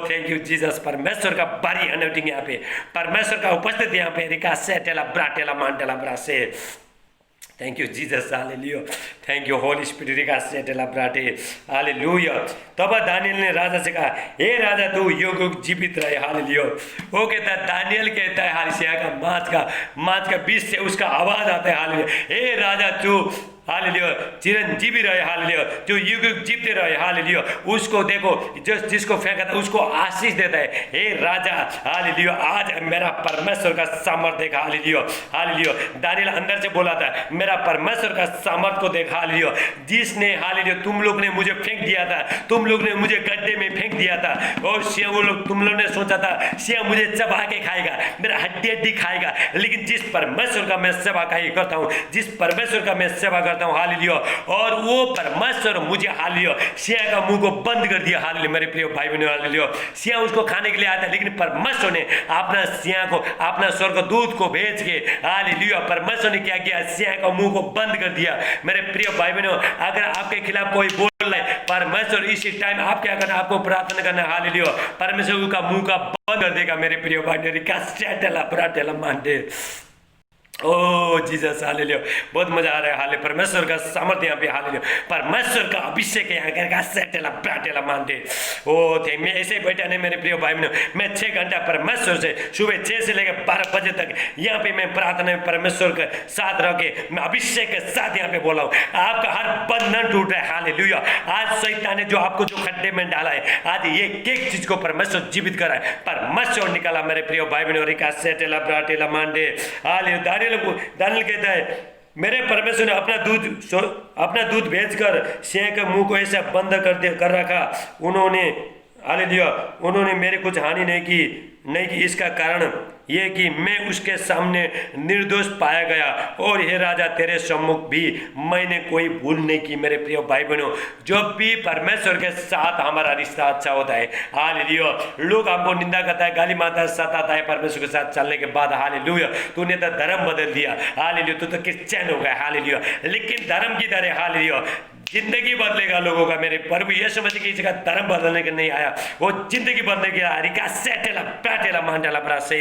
थैंक यू जीसस, परमेश्वर का भारी अनॉइंटिंग यहाँ पे, परमेश्वर का उपस्थिति यहाँ पे, रिका सेटेला ब्राटेला मांटेला ब्रासे। Thank you Jesus, hallelujah, thank you holy spirit, रिका सेटेला ब्राटे, हालेलुया। तब दानियल ने राजा से कहा, हे राजा, तू युग युग जीवित रहे, हालेलुया। वो कहता है, दानियल कहता है, हालेलुया, का माँच का बीच से उसका आवाज आता है, हालेलुया, हे राजा तू, हालेलुया, चिरंजीवी रहे, हालेलुया, जो युग युग जीवते रहे, हालेलुया। उसको देखो, जिसको फेंका था उसको आशीष देता है, हे राजा, हालेलुया। आज मेरा परमेश्वर का सामर्थ देखा, हालेलुया, हालेलुया। दानियल अंदर से बोला था, मेरा परमेश्वर का सामर्थ को देखा, हालेलुया, जिसने, हालेलुया, तुम लोग ने मुझे फेंक दिया था, तुम लोग ने मुझे गड्ढे में फेंक दिया था, और तुम लोग ने सोचा था सिंह मुझे चबा के खाएगा, मेरा हड्डी खाएगा, लेकिन जिस परमेश्वर का मैं सेवा करता हूँ, जिस परमेश्वर का मैं सेवा करता हूँ, हालेलुया। और वो परमेश्वर मुझे हालेलुया सिंह का मुंह को बंद कर दिया, हालेलुया मेरे प्रिय भाई बहनों, हालेलुया। सिंह उसको खाने के लिए आता है, लेकिन परमेश्वर ने अपना सिंह को, अपना स्वर्गदूत को भेज के, हालेलुया, परमेश्वर ने क्या किया, सिंह का मुंह को बंद कर दिया। मेरे प्रिय भाई बहनों, अगर आपके खिलाफ कोई बोल रहा है, परमेश्वर इसी टाइम आप क्या करना, आपको प्रार्थना करना, हालेलुया, परमेश्वर का मुंह का बंद कर देगा मेरे प्रिय भाई बहनों। ओ जीसस, हालेलुया, बहुत मजा आ रहा है, हाले परमेश्वर का सामर्थ्य यहाँ पे, हालेलुया, परमेश्वर का अभिषेक यहाँ का सेटेला प्राटेला मानते। ओ थे मैं ऐसे ही बैठा नहीं मेरे प्रिय भाई बहनों, मैं 6 घंटा परमेश्वर से सुबह 6 से लेकर 12 बजे तक यहाँ पे मैं प्रार्थना में परमेश्वर के साथ रह के मैं अभिषेक के साथ यहाँ पे बोला हूँ। आपका हर बंधन टूट रहा है, हालेलुया। आज शैतान ने जो आपको जो खड्डे में डाला है, आज ये एक चीज को परमेश्वर जीवित करा है, परमेश्वर निकाला मेरे प्रिय भाई बहनों, रिका सेटेला प्राटेला मानते, हालेलुया। दानियल कहता है, मेरे परमेश्वर ने अपना दूध भेजकर सिंह के मुंह को ऐसा बंद कर रखा, उन्होंने, हालेलुया, उन्होंने मेरे कुछ हानि नहीं की, इसका कारण यह कि मैं उसके सामने निर्दोष पाया गया, और हे राजा तेरे सम्मुख भी मैंने कोई भूल नहीं की। मेरे प्रिय भाई बहनों, जब भी परमेश्वर के साथ हमारा रिश्ता अच्छा होता है, हालेलुया, लोग हमको निंदा करता है, गाली मारता है, सताता है, परमेश्वर के साथ चलने के बाद, हालेलुया, तूने तो धर्म बदल दिया, हालेलुया, तू तो क्रिश्चियन हो गया, हालेलुया, लेकिन धर्म की तरह, हालेलुया, जिंदगी बदलेगा लोगों का। मेरे प्रभु यीशु मसीह किसी का धर्म बदलने के नहीं आया, वो जिंदगी बदलने के आया, रिका सेटेला प्राटेला मांडला प्रासे।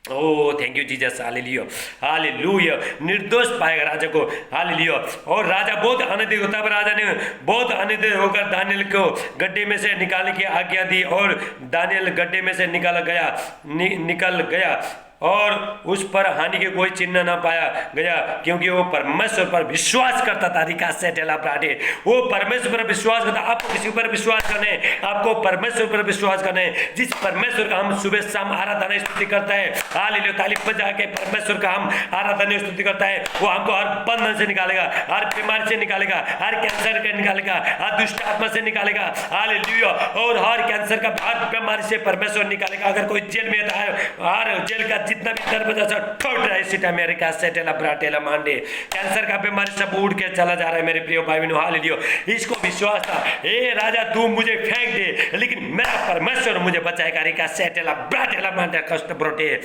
O thank you Jesus, hallelujah, hallelujah, निर्दोष पाएगा राजा को, हालेलुया। और राजा बहुत आनंदित होता है, राजा ने बहुत आनंदित होकर दानियल को गड्ढे में से निकालने की आज्ञा दी, और दानियल गड्ढे में से निकल गया और उस पर हानि के कोई चिन्ह ना पाया गया, क्योंकि वो परमेश्वर पर विश्वास करता था। रिका सेटेला प्राटे, वो परमेश्वर पर विश्वास करता। आपको किसी पर विश्वास करने, आपको परमेश्वर पर विश्वास करने, जिस परमेश्वर का हम सुबह शाम आराधना स्तुति करता है, हालेलुया, ताली बजा के परमेश्वर का हम आराधना स्तुति करता है, वो हमको हर बंधन से निकालेगा, हर बीमारी से निकालेगा, हर कैंसर से निकालेगा, हर दुष्ट आत्मा से निकालेगा, हालेलुया, और हर कैंसर का, हर बीमारी से परमेश्वर निकालेगा। अगर कोई जेल में था, हर जेल का जितना भी दरवाजा से ठोक रहा है, इसी टाइम मेरे का सेटेला प्राटेला मांडे, कैंसर का बीमारी सब उड़ के चला जा रहा है मेरे प्रिय भाई बहनों, हालेलुया। इसको विश्वास था, ए राजा तू मुझे फेंक दे, लेकिन मेरा परमेश्वर मुझे बचाएगा, रिका सेटेला प्राटेला मांडे कष्ट ब्रोटे।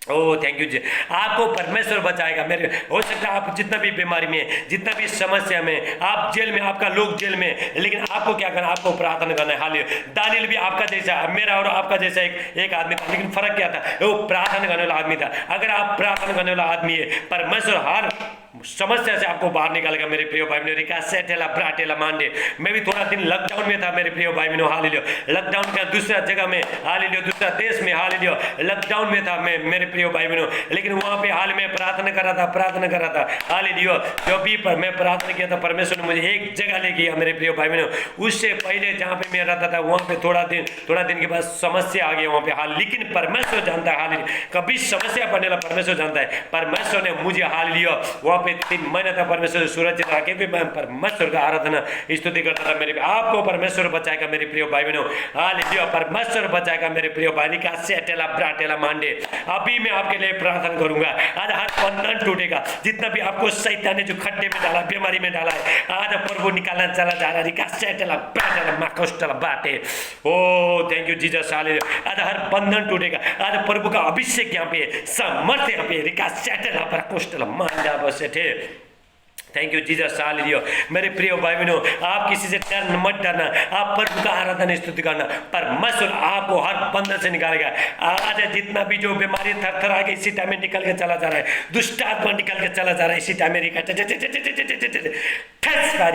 ओ थैंक यू जी, आपको परमेश्वर बचाएगा। मेरे हो सकता है आप जितना भी बीमारी में, जितना भी समस्या में, आप जेल में, आपका लोग जेल में, लेकिन आपको क्या करना, आपको प्रार्थना करना है, हालेलुया। दानियल भी आपका जैसा, मेरा और आपका जैसा एक आदमी था, लेकिन फर्क क्या था, वो प्रार्थना करने वाला आदमी था। अगर आप प्रार्थना करने वाला आदमी है, परमेश्वर हर समस्या से आपको बाहर निकालेगा मेरे प्रिय भाई बहनों, रिका सेटेला प्राटेला मांडे। मैं भी थोड़ा दिन लॉकडाउन में था मेरे प्रिय भाई बहनों, हालेलुया, लॉकडाउन का दूसरा जगह में, हालेलुया, दूसरा देश में, हालेलुया, लॉकडाउन में था मैं मेरे प्रिय भाई बहनों, लेकिन वहां पे हाल में प्रार्थना कर रहा था, हालेलुया। जब भी मैं प्रार्थना किया था, परमेश्वर ने मुझे एक जगह ले गया मेरे प्रिय भाई बहनों। उससे पहले जहाँ पे मैं रहता था, वहां पे थोड़ा दिन के बाद समस्या आ गई वहां पे, हाल, लेकिन परमेश्वर जानता है, हालेलुया, कभी समस्या पड़ने वाला परमेश्वर जानता है। परमेश्वर ने मुझे, हालेलुया, वहां 3 महीने तक परमेश्वर सुरक्षित रखे भी मैं परमेश्वर का आराधना स्तुति करता था। मेरे आपको परमेश्वर बचाएगा मेरे प्रिय भाई बहनों, हालेलुया, परमेश्वर बचाएगा मेरे प्रिय भाई का सेटेला प्राटेला मांडे। अभी मैं आपके लिए प्रार्थना करूंगा, आज हर बंधन टूटेगा, जितना भी आपको शैतान ने जो खड्डे में डाला, बीमारी में डाला है, आज प्रभु निकालना चला जा रहा है, का सेटेला प्राटेला माकोस्टला बाटे। ओ थैंक यू जीसस, हालेलुया, आज हर बंधन टूटेगा, आज प्रभु का अभिषेक यहाँ पे, सामर्थ्य यहाँ पे, रिका सेटेला प्राकोस्टला मांडा बसेठे। Thank you Jesus, hallelujah. मेरे प्रिय भाई बहनों, आप किसी से मत डरना, आप प्रभु का आराधना स्तुति करना, परमेश्वर आपको हर बंधन से निकालेगा। आज जितना भी जो बीमारी थर आगे इसी टाइम में निकल के चला जा रहा है, दुष्ट आत्मा निकल के चला जा रहा है, इसी टाइम में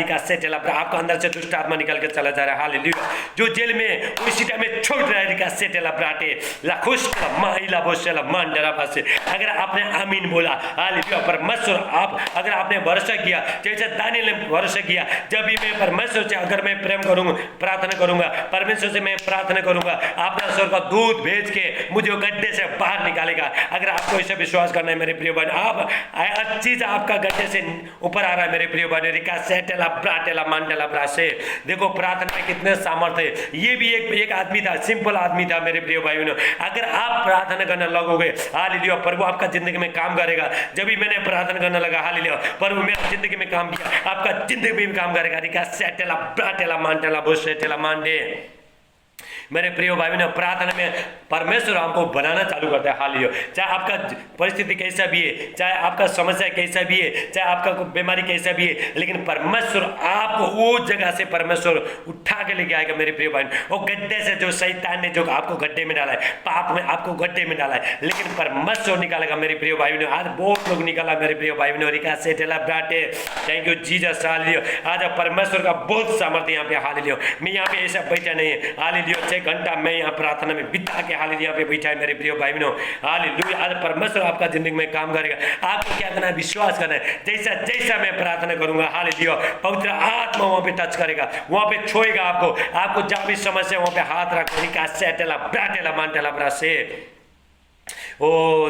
का सेटेला, आपका अंदर से दुष्ट आत्मा निकल के चला जा रहा है, हालेलुया। जो जेल में इसी टाइम में छोड़ रहा है, का सेटेला प्राटे लाखुष्टला माइला बोशला मांडरा पासे। अगर आपने आमीन बोला, हालेलुया, परमेश्वर आप, अगर आपने भरोसा किया, जैसे दानियल ने भरोसा किया, जब भी मैं परमेश्वर से अगर मैं प्रेम करूंगा, प्रार्थना करूंगा, परमेश्वर से मैं प्रार्थना करूंगा, अपना स्वर का दूध भेज के मुझे गड्ढे से बाहर निकालेगा। अगर आपको इसे विश्वास करना है मेरे प्रिय भाई, आप चीज आपका गड्ढे से ऊपर आ रहा है मेरे प्रिय भाई, रिका सेट सेटेला ब्राटेला मांडेला ब्रासे। देखो प्रार्थना में कितने सामर्थ्य है। ये भी एक आदमी था, सिंपल आदमी था मेरे प्रिय भाई बहनों। अगर आप प्रार्थना करने लगोगे, हालेलुया, प्रभु आपका जिंदगी में काम करेगा। जब भी मैंने प्रार्थना करने लगा, हालेलुया, प्रभु मेरा जिंदगी में काम किया, आपका जिंदगी में काम करेगा। रिका सेटेला ब्राटेला मांडेला बोसेटेला मांडे। मेरे प्रिय भाई बहनों, प्रार्थना में परमेश्वर हमको बनाना चालू करता है। हालेलुया। चाहे आपका परिस्थिति कैसा भी है, चाहे आपका समस्या कैसा भी है, चाहे आपका बीमारी कैसा भी है, लेकिन परमेश्वर आपको वो जगह से परमेश्वर उठा के लेके आएगा। मेरे प्रिय भाई, वो गड्ढे से जो शैतान ने जो आपको गड्ढे में डाला है, पाप में आपको गड्ढे में डाला है, लेकिन परमेश्वर निकालेगा। मेरे प्रिय भाई बहनों, आज बहुत लोग निकाला मेरे प्रिय भाई बहनों। रिका सेटेला ब्राटे, थैंक यू जीसस। हालेलुया। आज परमेश्वर का बहुत सामर्थ्य यहाँ पे। हालेलुया। मैं यहाँ पे ऐसा बैठा नहीं है। हालेलुया। 6 घंटा मैं यहाँ प्रार्थना में बिता के हालेलुया यहाँ पे बैठा है मेरे प्रिय भाई बहनों। हालेलुया। आज परमेश्वर आपका जिंदगी में काम करेगा। आपको क्या करना है? विश्वास करना है। जैसा जैसा मैं प्रार्थना करूंगा, हालेलुया, पवित्र आत्मा वहां पे टच करेगा, वहां पे छुएगा आपको जहां भी समस्या वहां पे हाथ रखो। रिका सेटेला ब्राटेला मांटेला ब्रासे। O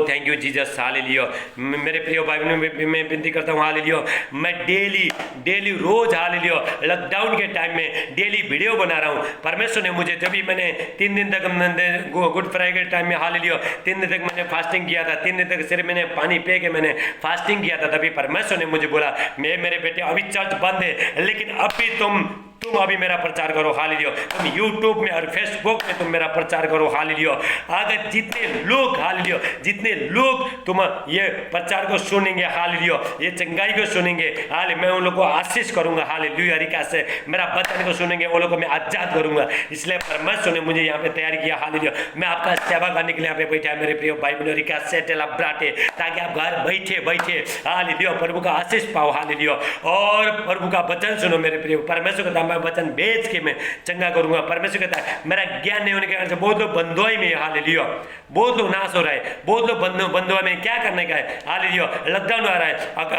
thank you Jesus. Hallelujah. मेरे प्रिय भाई बहनों, मैं विनती करता हूँ, हालेलुया, मैं डेली रोज, हालेलुया, लॉकडाउन के टाइम में डेली वीडियो बना रहा हूँ। परमेश्वर ने मुझे, जब भी मैंने 3 दिन तक गुड फ्राइडे के टाइम में, हालेलुया, 3 दिन तक मैंने फास्टिंग किया था, 3 दिन तक सिर्फ मैंने पानी पी के मैंने फास्टिंग किया था, तभी परमेश्वर ने मुझे बोला, मेरे बेटे अभी चर्च बंद है, लेकिन अभी तुम अभी मेरा प्रचार करो। हालेलुया। तुम यूट्यूब में और फेसबुक में तुम मेरा प्रचार करो। हालेलुया। अगर जितने लोग, हालेलुया, जितने लोग तुम ये प्रचार को सुनेंगे, हालेलुया, ये चंगाई को सुनेंगे, हाले मैं उन लोगों को आशीष करूंगा। हालेलुया। रिका से मेरा वचन को सुनेंगे, वो लोगों को मैं आजाद करूंगा। इसलिए परमेश्वर ने मुझे यहाँ पे तैयार किया। हालेलुया। मैं आपका सेवा करने के लिए यहाँ पे बैठा है मेरे प्रिय भाई बहनों। रिका सेटेला ब्राटे, ताकि आप घर बैठे हालेलुया प्रभु का आशीष पाओ। हालेलुया। और प्रभु का वचन सुनो मेरे प्रिय। परमेश्वर का वचन बेच के मैं चंगा करूंगा। परमेश्वर कहता है, मेरा ज्ञान नहीं होने के कारण से बहुत लोग बंधुआई में, हालेलुया, बहुत लोग नाश हो रहा है, बहुत लोग बंधुआ में क्या करने का है। हालेलुया। लॉकडाउन आ रहा है,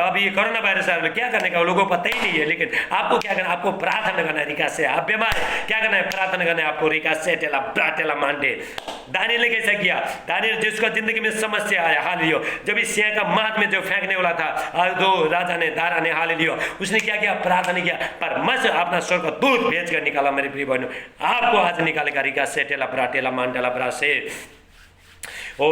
अभी ये कोरोना वायरस आ रहा है, क्या करने का लोगों को पता ही नहीं है, लेकिन आपको क्या करना है? आपको प्रार्थना करना है। रिका से आप बीमार है, क्या करना है? प्रार्थना करना है आपको। रिका सेटेला ब्राटेला मांडे। दानियल ने कैसा किया? दानियल जिसका जिंदगी में समस्या आया, हालेलुया, जब इस सिंह का माथ में जो फेंकने वाला था, दो राजा ने, दारा ने, हालेलुया, उसने क्या किया? प्रार्थना किया। परमेश्वर अपना स्वर का दूध भेज कर निकाला। मेरे प्रिय बहनों, आपको आज निकालेगा। रिका सेटेला ब्राटेला मांडेला ब्रासे। O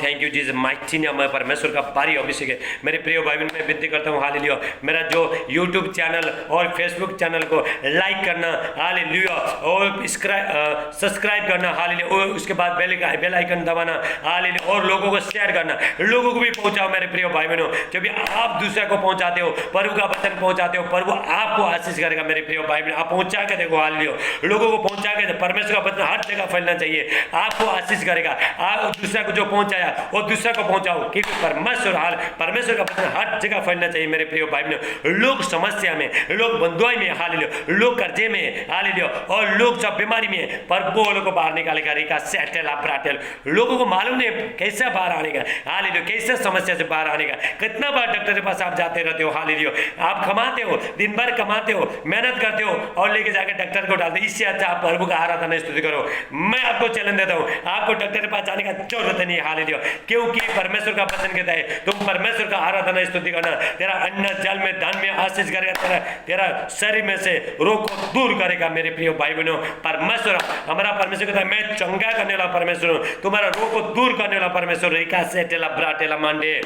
thank you Jesus. Mighty ने मैं परमेश्वर का भारी अभिषेक है। मेरे प्रिय भाई बहन, मैं विनती करता हूँ, हालेलुया, मेरा जो यूट्यूब चैनल और फेसबुक चैनल को लाइक करना, हालेलुया, और सब्सक्राइब करना, हालेलुया, और उसके बाद बेल आइकन दबाना, हालेलुया, और लोगों को शेयर करना, लोगों को भी पहुंचाओ। मेरे प्रिय भाई बहनों, जब भी आप दूसरे को पहुंचाते हो, प्रभु का वचन पहुंचाते हो, प्रभु आपको आशीष करेगा। मेरे प्रिय भाई बहन, आप पहुंचा के देखो, हालेलुया, लोगों को पहुंचा के, परमेश्वर का वचन हर जगह फैलना चाहिए, आपको आशीष करेगा। आप दूसरे को जो पहुंचाया वो दूसरे को पहुंचाओ, क्योंकि परमेश्वर का वचन हर जगह फैलना चाहिए। मेरे प्रिय भाई बहनों, लोग समस्या में, लोग बंधुआई में, हालेलुया, लोग कर्जे में, हालेलुया, और लोग सब बीमारी में, पर वो लोगों को बाहर निकालेगा। रिका सेटेला ब्राटेल। लोगों को मालूम नहीं कैसे बाहर आने का, हालेलुया, कैसे समस्या से बाहर आने का। कितना बार डॉक्टर के पास आप जाते रहते हो, हालेलुया, आप कमाते हो, दिन भर कमाते हो, मेहनत करते हो, और लेके जाकर डॉक्टर को डालते। इससे अच्छा आप प्रभु का आराधना स्तुति करो। मैं आपको चैलेंज देता हूँ, आपको डॉक्टर के पास जाने का जरूरत नहीं, हालेलुया, क्योंकि परमेश्वर का वचन कहता है, तुम परमेश्वर का आराधना स्तुति करना, तेरा अन्न जल में धन में आशीष करेगा, तेरा शरीर में से रोग को दूर करेगा। मेरे प्रिय भाई बहनों, परमेश्वर, हमारा परमेश्वर कहता है, मैं चंगा करने वाला परमेश्वर हूं, तुम्हारा रोग को दूर करने वाला परमेश्वर। रिका सेटेला ब्राटेला मांडे।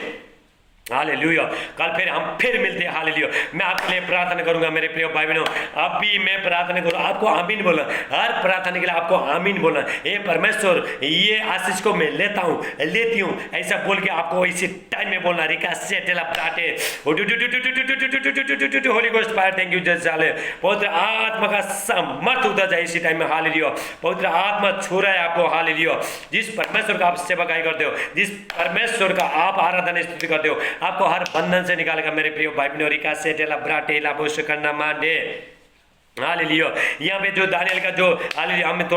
हालेलुया। कल फिर हम फिर मिलते हैं। हालेलुया। मैं आपके लिए प्रार्थना करूंगा मेरे प्रिय भाई बहनों। अभी मैं प्रार्थना करूँ, आपको आमीन बोलना, हर प्रार्थना के लिए आपको आमीन बोलना। हे परमेश्वर, ये आशीष को मैं लेती हूँ, ऐसा बोल के आपको इसी टाइम में बोलना। रिका सेटेला ब्राटे। Holy ghost fire, thank you जज साले। पवित्र आत्मा का समर्थ उतर जाए इसी टाइम में। हालेलुया। पवित्र आत्मा छू रहा है आपको। हालेलुया। जिस परमेश्वर का आप सेवकाई करते हो, जिस परमेश्वर का आप आराधना स्तुति करते हो, आपको हर बंधन से निकालेगा। मेरे प्रिय भाई बहनों, रिका सेटेला ब्राटे लाबोश करना मांडे। हालेलुया। यहाँ पे जो दानियल का जो हालेलुया, मैं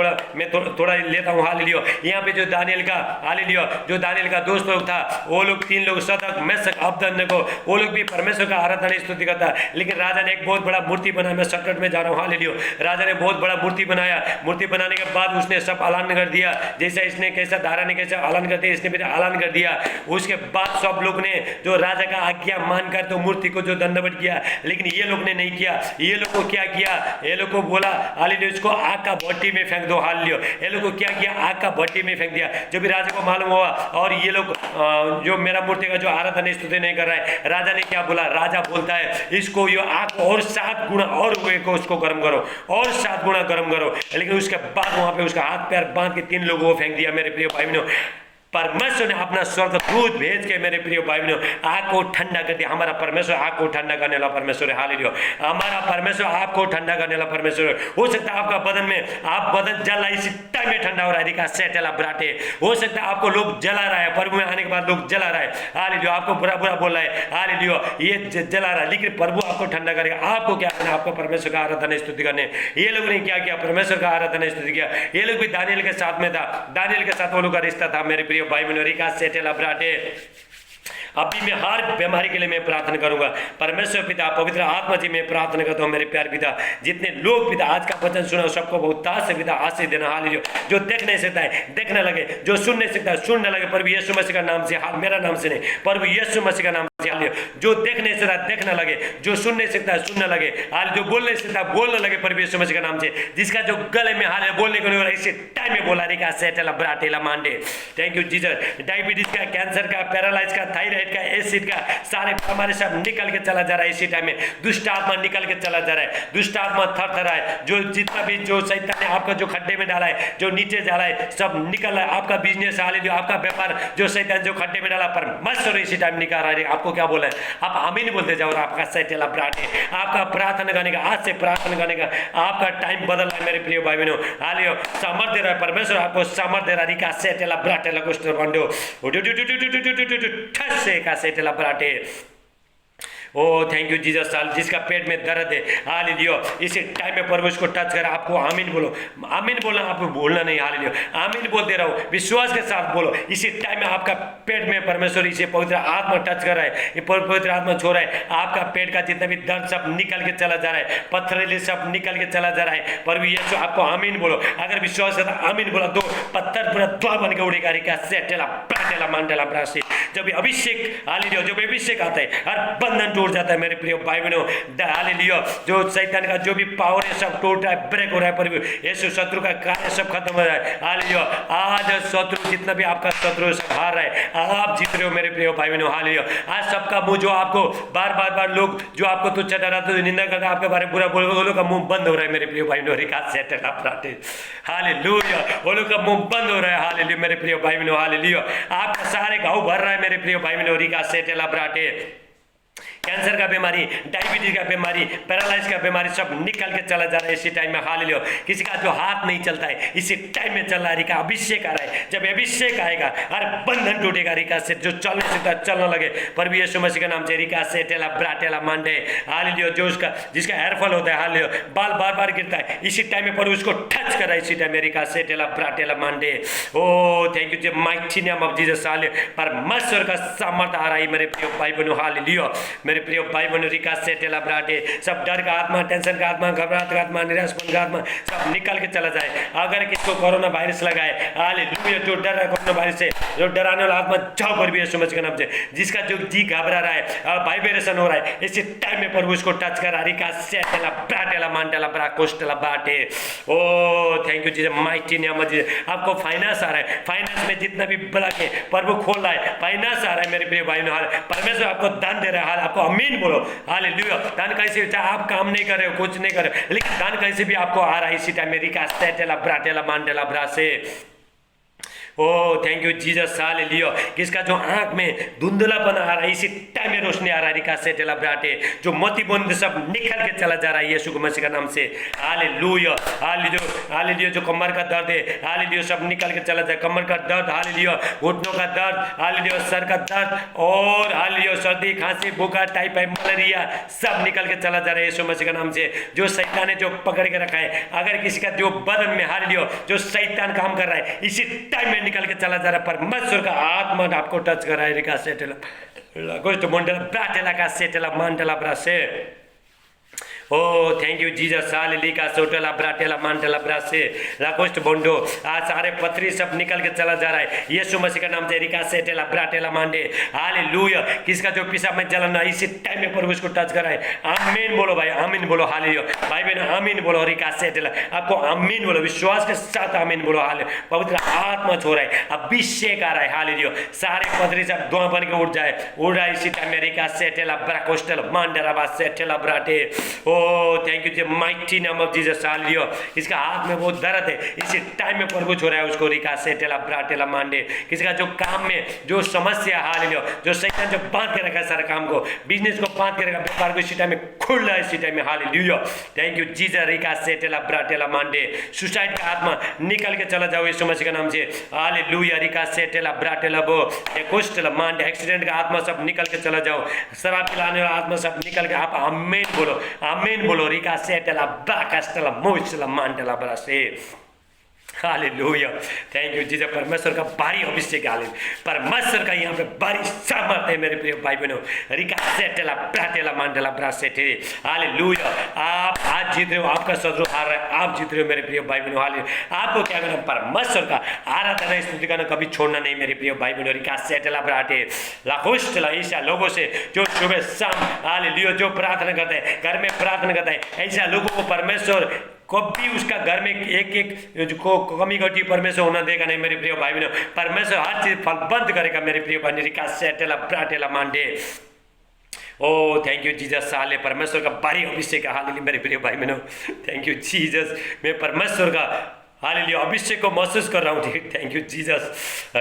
थोड़ा लेता हूँ हालेलुया। यहाँ पे जो दानियल का हालेलुया, जो दानियल का दोस्त लोग था, वो लोग 3 लोग सदक मेशक अबेदनगो, वो लोग भी परमेश्वर का आराधना स्तुति करता। लेकिन राजा ने एक बहुत बड़ा मूर्ति बनाया। मैं शॉर्टकट में जा रहा हूँ हालेलुया। राजा ने बहुत बड़ा मूर्ति बनाया। मूर्ति बनाने के बाद उसने सब ऐलान कर दिया, जैसा इसने कैसा दारा ने कैसा ऐलान कर दिया, इसने भी ऐलान कर दिया। उसके बाद सब लोग ने जो राजा का आज्ञा मानकर तो मूर्ति को जो दंडवत किया, लेकिन ये लोग ने नहीं किया। ये लोग को क्या किया, ये लोग को बोला हालेलुया इसको आग का भट्टी में फेंक दो हालेलुया। ये लोग को क्या किया, आग का भट्टी में फेंक दिया। जो भी राजा को मालूम हुआ और ये लोग जो मेरा मूर्ति का जो आराधना स्तुति नहीं कर रहा है, राजा ने क्या बोला, राजा बोलता है इसको ये आग और 7 गुना और उसको गर्म करो और 7 गुना गर्म करो। लेकिन उसके बाद वहां पे उसका हाथ पैर बांध के 3 लोगों को फेंक दिया। मेरे प्रिय भाई बहनों, परमेश्वर ने अपना स्वर्गदूत भेज के मेरे प्रिय भाई बहनों आग को ठंडा कर दिया। हमारा परमेश्वर आग को ठंडा करने वाला परमेश्वर है हालेलुया। हमारा परमेश्वर आग को ठंडा करने वाला परमेश्वर है। हो सकता है आपका बदन में आप बदन जल रहा है, इसी टाइम में ठंडा हो रहा है। रिका सेटला ब्राटे, हो सकता है आपको लोग जला रहा है, प्रभु में आने के बाद लोग जला रहा है हालेलुया, आपको बुरा बुरा बोल रहा है हालेलुया, ये जला रहा है, लेकिन प्रभु आपको ठंडा करेगा। आपको क्या करना, आपको परमेश्वर का आराधना स्तुति करने। ये लोग ने क्या किया, परमेश्वर का आराधना स्तुति किया। ये लोग भी दानियल के साथ में था, दानियल के साथ वो लोग का रिश्ता था। मेरे प्रिय भाई बहनों, रिका सेटेला ब्राटे, अभी मैं हर बीमारी के लिए मैं प्रार्थना करूंगा। परमेश्वर पिता पवित्र आत्मा जी मैं प्रार्थना करता हूँ मेरे प्यार पिता, जितने लोग पिता आज का वचन सुना सबको बहुत ताज से पिता आशीष देना हालेलुया। जो देख नहीं सकता है देखने लगे, जो सुन नहीं सकता है सुनने लगे, प्रभु यीशु मसीह का नाम से, मेरा नाम से नहीं, प्रभु यीशु मसीह का नाम से हालेलुया। जो देख नहीं सकता देखने लगे, जो सुन नहीं सकता है सुनने लगे, हाल जो बोल नहीं सकता बोलने लगे, प्रभु यीशु मसीह का नाम से। जिसका जो गले में हाल है बोलने को नहीं हो रहा, इसी टाइम में बोला रिका सेटेला ब्राटेला मांडे। Thank you Jesus. डायबिटीज का, कैंसर का, पैरालाइज का, थायराइड का, एसिड का, सारे हमारे सब निकल के चला जा रहा है इसी टाइम में। दुष्ट आत्मा निकल के चला जा रहा है, दुष्ट आत्मा थर थर है। जो जितना भी जो शैतान ने आपका जो खड्डे में डाला है, जो नीचे डाला है, सब निकल रहा है। आपका बिजनेस हालेलुया, आपका व्यापार जो शैतान जो खड्डे में डाला, परमेश्वर इसी टाइम निकाल रहा है। आपको क्या बोला है, आप आमीन बोलते जाओ। आपका सेटेला ब्राटे, आपका प्रार्थना करने का, आज से प्रार्थना करने का आपका टाइम बदल रहा है मेरे प्रिय भाई बहनों हालेलुया। सामर्थ दे रहा है परमेश्वर, आपको सामर्थ दे रहा है। रिका सेटेला ब्राटे लगोस्ट बंडो ठस से का सेटेला ब्राटे। O thank you Jesus. साल जिसका पेट में दर्द है हालेलुया, इसी टाइम में प्रभु उसको टच कर। आपको आमीन बोलो, आमीन बोलना, आपको बोलना नहीं हालेलुया, आमीन बोलते रहो, विश्वास के साथ बोलो। इसी टाइम में आपका पेट में परमेश्वर इसे पवित्र आत्मा टच कर रहा है, ये पवित्र आत्मा छो रहा है। आपका पेट का जितना भी दर्द सब निकल के चला जा रहा है, पत्थरीले सब निकल के चला जा रहा है। प्रभु यीशु आपको आमीन बोलो। अगर विश्वास है तो आमीन बोला, दो पत्थर पूरा द्वार बन के उड़ेगा। रिका सेटेला प्राटेला मांडेला ब्रासी। जब अभिषेक हालेलुया, जब अभिषेक आता है हर बंधन टूट जाता है मेरे प्रिय भाई बहनों हालेलुया। जो शैतान का जो भी पावर है सब टूट रहा है, ब्रेक हो रहा है। प्रभु यीशु शत्रु का कार्य सब खत्म हो रहा है हालेलुया। आज शत्रु जितना भी आपका शत्रु सब हार रहा है, आप जीत रहे हो मेरे प्रिय भाई बहनों हालेलुया। आज सबका मुंह जो आपको बार लोग जो आपको तुच्छ डराते हुए निंदा करते आपके बारे में बुरा बोल, वो लोग का मुंह बंद हो रहा है मेरे प्रिय भाई बहनों। रिका सेटेला ब्राटे हालेलुया, वो लोग का मुंह बंद हो रहा है हालेलुया मेरे प्रिय भाई बहनों हालेलुया। आपका सारे घाव भर रहा है मेरे प्रिय भाई बहनों। रिका सेटेला ब्राटे, कैंसर का बीमारी, डायबिटीज का बीमारी, पैरालाइज का बीमारी सब निकल के चला जा रहा है इसी टाइम में हालेलुया। किसी का जो हाथ नहीं चलता है इसी टाइम में चल रहा है। रिका अभिषेक आ रहा है, जब अभिषेक आएगा हर बंधन टूटेगा। रिका से जो चलने से चलने लगे प्रभु यीशु मसीह के नाम से। रिका से टेला ब्राटेला मांडे हालेलुया। जो उसका जिसका हेयर फॉल होता है हालेलुया, बाल बार गिरता है, इसी टाइम में प्रभु उसको टच कर रहा है इसी टाइम में। रिका से टेला ब्राटेला मांडे। O thank you mighty name of Jesus hallelujah. परमेश्वर का सामर्थ आ रहा है मेरे प्रिय भाई बहनों हालेलुया। मेरे प्रिय भाई बहनों रिका सेटेला ब्राटे, सब डर का आत्मा, टेंशन का आत्मा, घबराहट का आत्मा, निराशपन का आत्मा सब निकल के चला जाए। अगर किसको कोरोना वायरस लगा है हालेलुया, जो डर रहा है कोरोना वायरस से, जो डराने वाला आत्मा जाओ पर भी यीशु मसीह के नाम से। जिसका जो जी घबरा रहा है, वाइब्रेशन हो रहा है, इसी टाइम में प्रभु उसको टच कर रहा। रिका सेटेला ब्राटेला मांटेला ब्राकोस्टेला ब्राटे। O thank you Jesus mighty name of Jesus. आपको फाइनेंस आ रहा है, फाइनेंस में जितना भी बड़ा के प्रभु खोल रहा है, फाइनेंस आ रहा है मेरे प्रिय भाई बहनों। परमेश्वर आपको दान दे रहा है, आपको आमीन बोलो हालेलुया। दान कहीं से आप काम नहीं कर रहे हो, कुछ नहीं कर रहे हो, लेकिन दान कहीं से भी आपको आ रहा है इसी टाइम में। रिका सेटेला ब्राटेला मांडेला ब्रासे। O thank you Jesus, hallelujah. किसका जो आंख में धुंधलापन आ रहा है इसी टाइम में रोशनी आ रहा है, रिका से टेला ब्राटे, जो मोतीबंद सब निकल के चला जा रहा है यीशु मसीह का नाम से, हालेलुया हालेलुया हालेलुया। जो कमर का दर्द है हालेलुया सब निकल के चला जाए, कमर का दर्द हालेलुया, घुटनों का दर्द हालेलुया, सर का दर्द और हालेलुया सर्दी खांसी बुखार टाइफाइड मलेरिया सब निकल के चला जा रहा है यीशु मसीह के नाम से। जो शैतान ने जो पकड़ के रखा है, अगर किसी का जो बदन में हालेलुया जो शैतान काम कर रहा है इसी टाइम में निकल के चला जा रहा है, परमेश्वर का आत्मा आपको टच कर रहा है, रिका सेटेला गोष्ट मंडला ब्राटेला का सेटेला Mandla ब्रासे। O thank you Jesus, hallelujah का सोटेला ब्राटेला मंडला ब्रासे लाकोस्ट बोंडो। आज सारे पथरी सब निकल के चला जा रहा है यीशु मसीह का नाम से, रिका सेटेला ब्राटेला मांडे, हालेलुया। किसका जो पेशाब में जलन है इसी टाइम में प्रभु उसको टच कर रहा है, आमीन बोलो भाई, आमीन बोलो, हालेलुया भाई बहन आमीन बोलो, रिका सेटेला आपको आमीन बोलो, विश्वास के साथ आमीन बोलो, हालेलुया। पवित्र आत्मा छो रहा है, अभिषेक आ रहा है, हालेलुया। सारे पथरी सब धुआं बन के उठ जाए, उड़ रहा है इसी टाइम में, रिका सेटेला ब्राकोस्टल मांडरा बा सेटेला ब्राटे। O thank you mighty name of Jesus, hallelujah. इसका हाथ में बहुत दर्द है इसी टाइम में प्रभु छो रहा है उसको, रिका सेटेला ब्राटेला मांडे। किसी का जो काम में जो समस्या, हालेलुया जो शैतान जो बांध के रखा है सारा काम को, बिजनेस को बांध के रखा, व्यापार को इसी टाइम में खुल रहा है इसी टाइम में, हालेलुया थैंक यू जीसस, रिका सेटेला ब्राटेला मांडे। सुसाइड का आत्मा निकल के चला जाओ यीशु मसीह के नाम से, हालेलुया, रिका सेटेला ब्राटेला बो एकोस्टला मांडे। एक्सीडेंट का आत्मा सब निकल के चला जाओ, शराब पिलाने वाला आत्मा सब निकल के, आप आमीन बोलो, आमीन बोलो, रिका सेटेला ब्राकास्टला मोइसला मांडला ब्रासे, हालेलुया थैंक यू जीसस। परमेश्वर का भारी अभिषेक, हालेलुया परमेश्वर का यहाँ पे भारी सामर्थ्य है मेरे प्रिय भाई बहनों, रिका सेटेला ब्राटेला मांडला ब्रासेटे, हालेलुया। आप आज जीत रहे हो, आपका शत्रु हार रहा है, आप जीत रहे हो मेरे प्रिय भाई बहनों, हालेलुया। आपको क्या करना, परमेश्वर का आराधना स्तुति करना कभी छोड़ना नहीं मेरे प्रिय भाई बहनों, रिका सेटेला ब्राटे लाखोस्टला। ऐसा लोगों से जो सुबह शाम हालेलुया जो प्रार्थना करते हैं, घर में प्रार्थना करते हैं, ऐसा लोगों को परमेश्वर कभी उसका घर में एक एक को कमी घटी परमेश्वर होना देगा नहीं मेरे प्रिय भाई बहनों। परमेश्वर हर चीज फलबंद करेगा मेरे प्रिय भाई, रिका सेटेला ब्राटेला मांडे। ओ थैंक यू जीसस, हाले परमेश्वर का भारी अभिषेक, हालेलुया मेरे प्रिय भाई बहनों, थैंक यू जीसस। मैं परमेश्वर का हालेलुया अभिषेक को महसूस कर रहा हूँ, थैंक यू जीसस।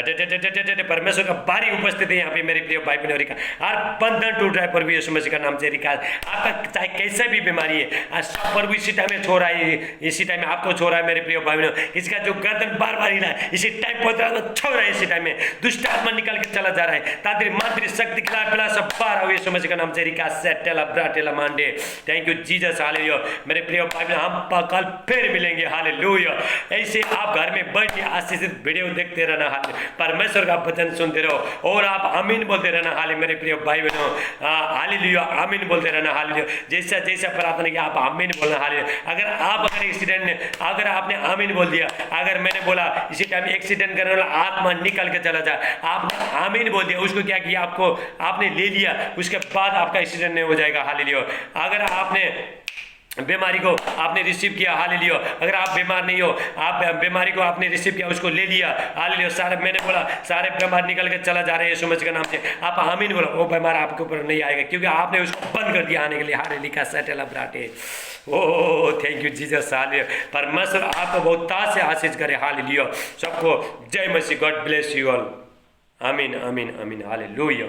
परमेश्वर का भारी उपस्थिति है यहाँ पे मेरे प्रिय भाई बहनों, रिका हर बंधन टूट रहा है प्रभु यीशु मसीह का नाम से, रिका आपका चाहे कैसा भी बीमारी है आज सब प्रभु इसी टाइम में छो रहा है, इसी टाइम में आपको छो रहा है मेरे प्रिय भाई बहनों। इसका जो गर्दन बार बार हिला है इसी टाइम पर छो रहा है, इसी टाइम में दुष्ट आत्मा निकल के चला जा रहा है, तांत्रिक मांत्रिक शक्ति खिला पिला सब बाहर आओ यीशु मसीह का नाम से, रिका सेटेला ब्राटेला मांडे, थैंक यू जीसस, हालेलुया मेरे प्रिय भाई बहनों। हम कल फिर मिलेंगे, हालेलुया। ऐसे आप घर में बैठ के आशीषित वीडियो देखते रहना, हाल परमेश्वर का वचन सुनते रहो और आप आमीन बोलते रहना, हाल मेरे प्रिय भाई बहनों, हालेलुया आमीन बोलते रहना, हालेलुया जैसा जैसा प्रार्थना किया आप आमीन बोलना, हालेलुया। अगर एक्सीडेंट ने अगर आपने आमीन बोल दिया, अगर मैंने बोला इसी टाइम एक्सीडेंट करने वाला आत्मा निकल के चला जाए, आपने आमीन बोल दिया, उसको क्या किया, आपको आपने ले लिया, उसके बाद आपका एक्सीडेंट नहीं हो जाएगा, हालेलुया। अगर आपने बीमारी को आपने रिसीव किया, हालेलुया अगर आप बीमार नहीं हो, आप बीमारी को आपने रिसीव किया, उसको ले लिया, हालेलुया सारे मैंने बोला सारे बीमार निकल के चला जा रहे हैं यीशु मसीह के नाम से, आप आमीन बोलो, वो बीमार आपके ऊपर नहीं आएगा क्योंकि आपने उसको बंद कर दिया आने के लिए, हालेलुया सेटेला ब्राटे। O thank you Jesus, hallelujah परमेश्वर आपको बहुत ताज से आशीष करे, हालेलुया सबको जय मसीह, गॉड ब्लेस यू ऑल, आमीन आमीन आमीन, हालेलुया।